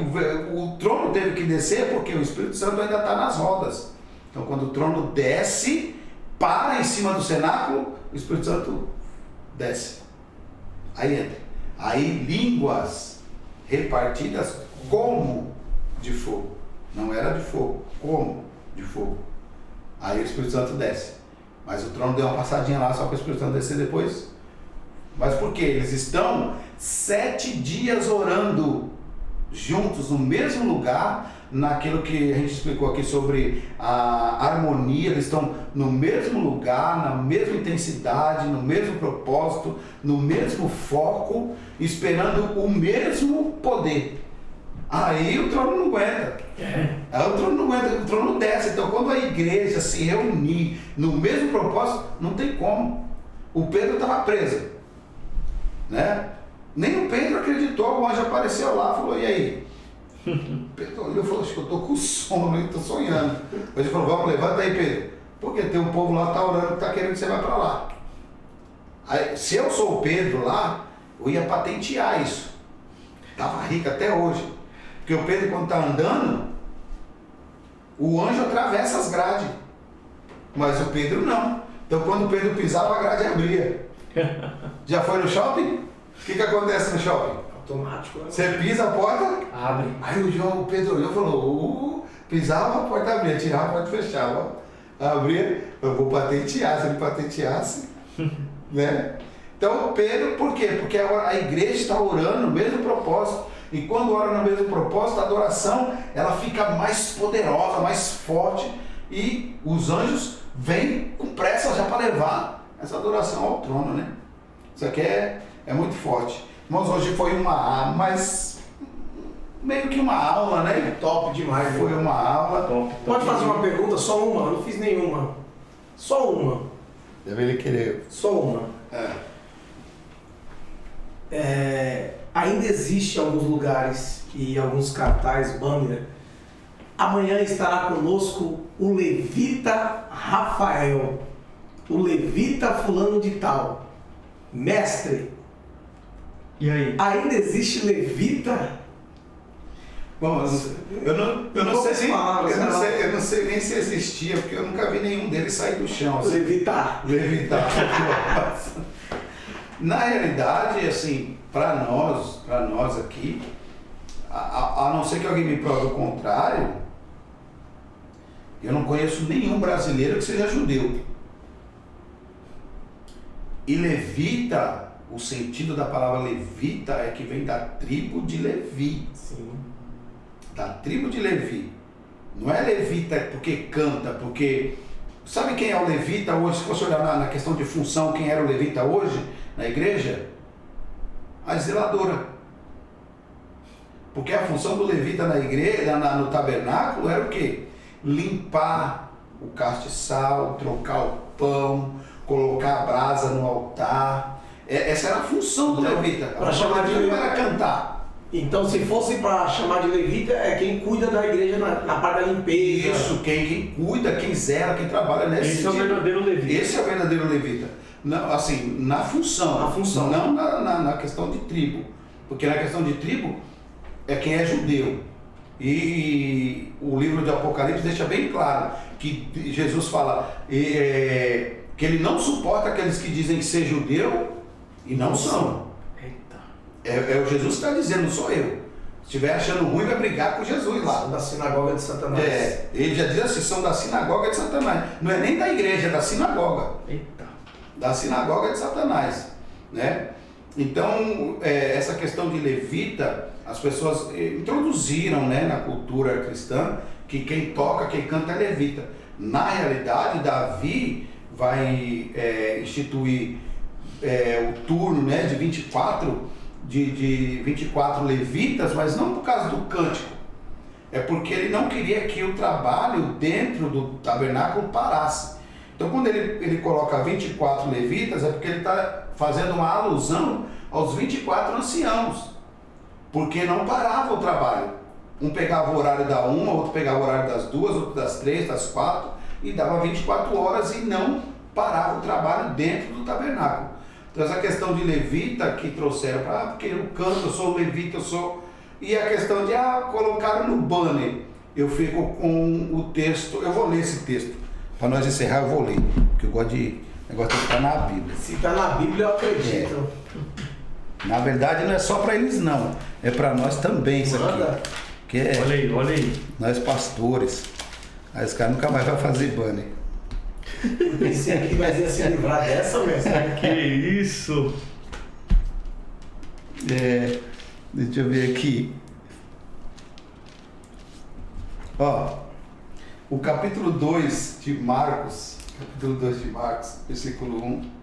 o trono teve que descer porque o Espírito Santo ainda está nas rodas. Então quando o trono desce, para em cima do cenáculo, o Espírito Santo desce. Aí entra. Aí línguas repartidas como de fogo. Não era de fogo, como de fogo. Aí o Espírito Santo desce. Mas o trono deu uma passadinha lá só para o Espírito Santo descer depois. Mas por quê? Eles estão 7 dias orando juntos no mesmo lugar, naquilo que a gente explicou aqui sobre a harmonia. Eles estão no mesmo lugar, na mesma intensidade, no mesmo propósito, no mesmo foco, esperando o mesmo poder. Aí o trono não aguenta. Aí o trono não aguenta, o trono desce. Então quando a igreja se reunir no mesmo propósito, não tem como. O Pedro estava preso, né? Nem o Pedro acreditou, o anjo apareceu lá e falou, e aí? Pedro olhou e falou, acho que eu estou com sono, eu estou sonhando. O anjo falou, vamos, levanta aí, Pedro. Porque tem um povo lá que está orando, que está querendo que você vá para lá. Aí, se eu sou o Pedro lá, eu ia patentear isso. Estava rico até hoje. Porque o Pedro, quando está andando, o anjo atravessa as grades. Mas o Pedro não. Então quando o Pedro pisava, a grade abria. Já foi no shopping? O que acontece no shopping? Automático. Você pisa a porta, Abre. aí o Pedro olhou e falou, pisava, a porta abria, tirava, a porta fechava. Abria, eu vou patentear, se ele patenteasse, né? Então Pedro, por quê? Porque a igreja está orando no mesmo propósito. E quando ora no mesmo propósito, a adoração, ela fica mais poderosa, mais forte. E os anjos vêm com pressa já para levar essa adoração ao trono, né? Isso aqui é muito forte. Irmãos, hoje foi meio que uma aula, né? Top demais. Foi uma aula. Top. Pode fazer uma pergunta? Só uma, eu não fiz nenhuma. Só uma. Deve ele querer. Só uma. Ainda existe em alguns lugares e alguns cartazes, banner. Amanhã estará conosco o levita Rafael, o levita fulano de tal, mestre. E aí? Ainda existe levita? Bom, eu não sei nem se existia, porque eu nunca vi nenhum deles sair do chão. Assim, Levitar. Na realidade, assim, para nós aqui, a não ser que alguém me prove o contrário, eu não conheço nenhum brasileiro que seja judeu. E levita, o sentido da palavra levita é que vem da tribo de Levi. Sim. Da tribo de Levi. Não é levita porque canta, porque... Sabe quem é o levita hoje? Se fosse olhar na questão de função, quem era o levita hoje na igreja? A zeladora. Porque a função do levita na igreja, no tabernáculo, era o quê? Limpar o castiçal, trocar o pão, colocar a brasa no altar. Essa era a função do levita. Para chamar de não era cantar. Então, se fosse para chamar de levita, é quem cuida da igreja na parte da limpeza. Isso, quem cuida, quem zela, quem trabalha nesse Esse é o verdadeiro levita. Esse é o verdadeiro levita. Não, assim, na função. Na função. Não na questão de tribo. Porque na questão de tribo é quem é judeu. E o livro de Apocalipse deixa bem claro que Jesus fala que ele não suporta aqueles que dizem ser judeu e não são. É o Jesus que está dizendo, não sou eu. Se estiver achando ruim, vai brigar com Jesus lá. São da sinagoga de Satanás. Ele já diz assim, são da sinagoga de Satanás. Não é nem da igreja, é da sinagoga. Eita. Da sinagoga de Satanás, né? Então, essa questão de levita, as pessoas introduziram, né, na cultura cristã que quem toca, quem canta é levita. Na realidade, Davi vai instituir o turno, né, de 24 levitas, mas não por causa do cântico. É porque ele não queria que o trabalho dentro do tabernáculo parasse. Então, quando ele coloca 24 levitas, é porque ele está fazendo uma alusão aos 24 anciãos, porque não parava o trabalho. Um pegava o horário da 1, outro pegava o horário das 2, outro das 3, das 4, e dava 24 horas e não parava o trabalho dentro do tabernáculo. Então, essa questão de levita que trouxeram para, porque eu canto, eu sou levita, eu sou... E a questão de, colocaram no banner. Eu fico com o texto, eu vou ler esse texto. Para nós encerrar, eu vou ler, porque eu gosto de estar na Bíblia. Se está na Bíblia, eu acredito. Na verdade, não é só para eles, não. É para nós também, isso aqui. Que Olha aí. Nós pastores. Aí os caras nunca mais vão fazer banner. Esse aqui vai se livrar dessa mesmo. Que isso? Deixa eu ver aqui. O capítulo 2 de Marcos, versículo 1.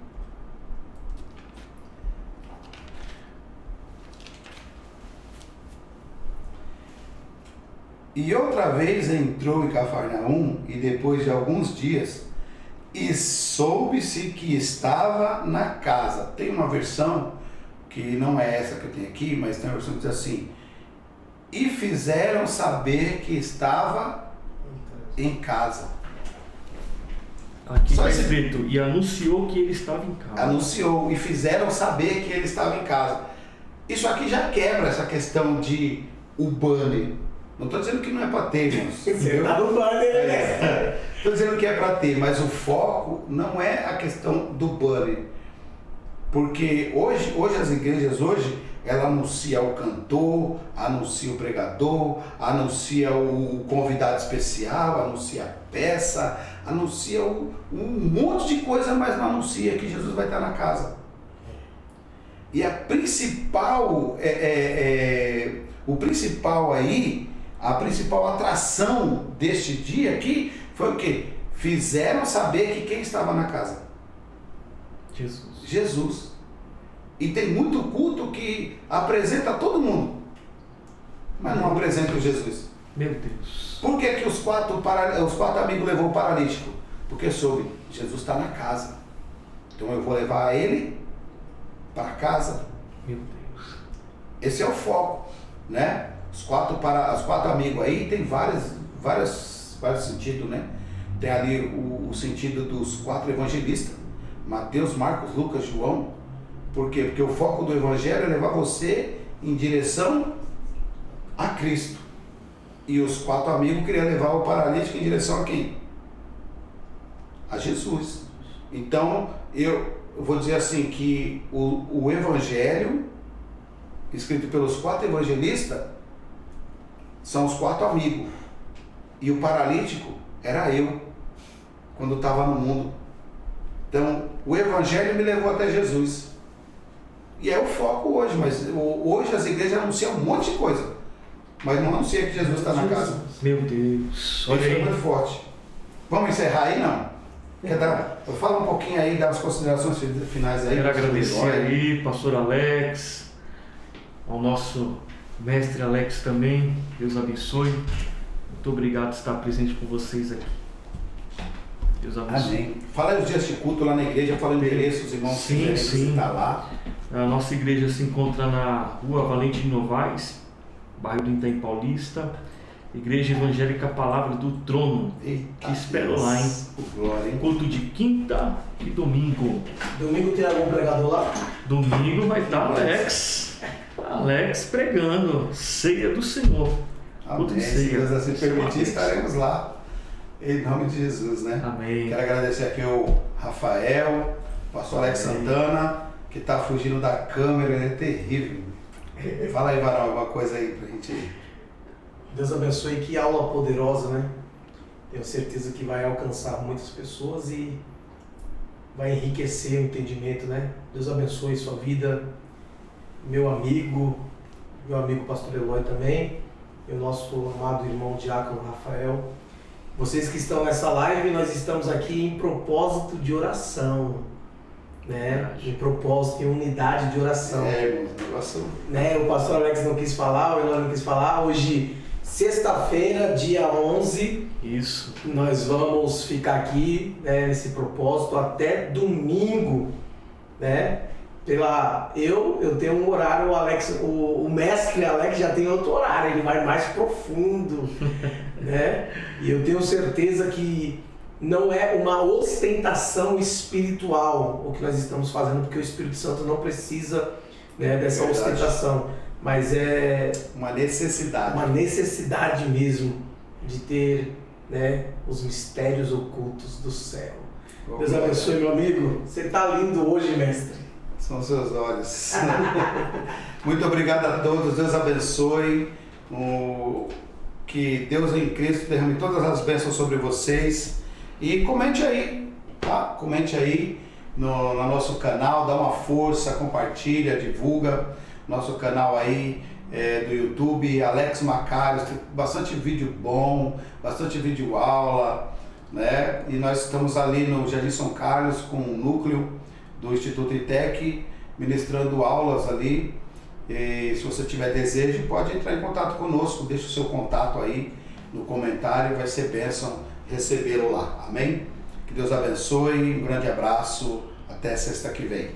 E outra vez entrou em Cafarnaum, e depois de alguns dias, e soube-se que estava na casa. Tem uma versão, que não é essa que eu tenho aqui, mas tem uma versão que diz assim: e fizeram saber que estava em casa. Aqui está escrito, e anunciou que ele estava em casa. Anunciou, e fizeram saber que ele estava em casa. Isso aqui já quebra essa questão de o banner. Não estou dizendo que não é para ter, irmãos. Você está no banner, né? Estou dizendo que é para ter, mas o foco não é a questão do banner. Porque hoje as igrejas ela anuncia o cantor, anuncia o pregador, anuncia o convidado especial, anuncia a peça, anuncia um monte de coisa, mas não anuncia que Jesus vai estar na casa. E a principal a principal atração deste dia aqui foi o quê? Fizeram saber que quem estava na casa? Jesus. E tem muito culto que apresenta todo mundo, mas não apresenta o Jesus. Meu Deus. Por que os quatro amigos levou o paralítico? Porque soube, Jesus está na casa. Então eu vou levar ele para casa. Meu Deus. Esse é o foco, né? Os quatro amigos aí tem vários sentidos, né? Tem ali o sentido dos 4 evangelistas, Mateus, Marcos, Lucas, João. Por quê? Porque o foco do Evangelho é levar você em direção a Cristo. E os 4 amigos queriam levar o paralítico em direção a quem? A Jesus. Então, eu vou dizer assim, que o Evangelho, escrito pelos 4 evangelistas, são os 4 amigos. E o paralítico era eu, quando estava no mundo. Então, o Evangelho me levou até Jesus. E é o foco hoje, mas hoje as igrejas anunciam um monte de coisa, mas não anuncia que Jesus está na casa. Meu Deus, Isso olha é aí. muito forte. Vamos encerrar aí, não? Fala um pouquinho aí, dá as considerações finais aí. Quero agradecer aí, pastor Alex, ao nosso mestre Alex também. Deus abençoe. Muito obrigado por estar presente com vocês aqui. Deus abençoe. Amém. Fala aí os dias de culto lá na igreja, fala o endereço, os irmãos Sim, que querem sim. visitar lá. A nossa igreja se encontra na rua Valentim Novaes, bairro do Itaim Paulista. Igreja Evangélica Palavra do Trono. Eita, Te espero lá, hein? Glória, hein? Culto de quinta e domingo. Domingo tem algum pregador lá? Domingo vai estar Alex pregando. Ceia do Senhor. Culto Amém. de Se ceia. Deus assim permitir, Amém. estaremos lá. Em nome de Jesus, né? Amém. Quero agradecer aqui o Rafael, o pastor Alex Santana, que está fugindo da câmera, ele é terrível. Fala aí, Varão, alguma coisa aí pra gente ir. Deus abençoe, que aula poderosa, né? Tenho certeza que vai alcançar muitas pessoas e vai enriquecer o entendimento, né? Deus abençoe sua vida, meu amigo pastor Eloy também, e o nosso amado irmão diácono Rafael. Vocês que estão nessa live, nós estamos aqui em propósito de oração, né? Em propósito, em unidade de oração. Irmãos, negócio. Né? O pastor Alex não quis falar, o Eloy não quis falar. Hoje, sexta-feira, dia 11, Isso. nós vamos ficar aqui, né, nesse propósito até domingo, né? Eu tenho um horário, o mestre Alex já tem outro horário, ele vai mais profundo, né? E eu tenho certeza que não é uma ostentação espiritual o que nós estamos fazendo, porque o Espírito Santo não precisa, né, dessa ostentação, mas é uma necessidade. uma necessidade mesmo de ter, né, os mistérios ocultos do céu. Deus abençoe, meu amigo. Você está lindo hoje, mestre. São seus olhos. Muito obrigado a todos, Deus abençoe. Que Deus em Cristo derrame todas as bênçãos sobre vocês. E comente aí, tá? Comente aí no nosso canal, dá uma força, compartilha, divulga nosso canal aí do YouTube, Alex Macários, tem bastante vídeo bom, bastante vídeo aula, né? E nós estamos ali no Jardim São Carlos com o núcleo do Instituto ITEC, ministrando aulas ali. E se você tiver desejo, pode entrar em contato conosco, deixa o seu contato aí no comentário, vai ser bênção recebê-lo lá, amém? Que Deus abençoe, um grande abraço, até sexta que vem.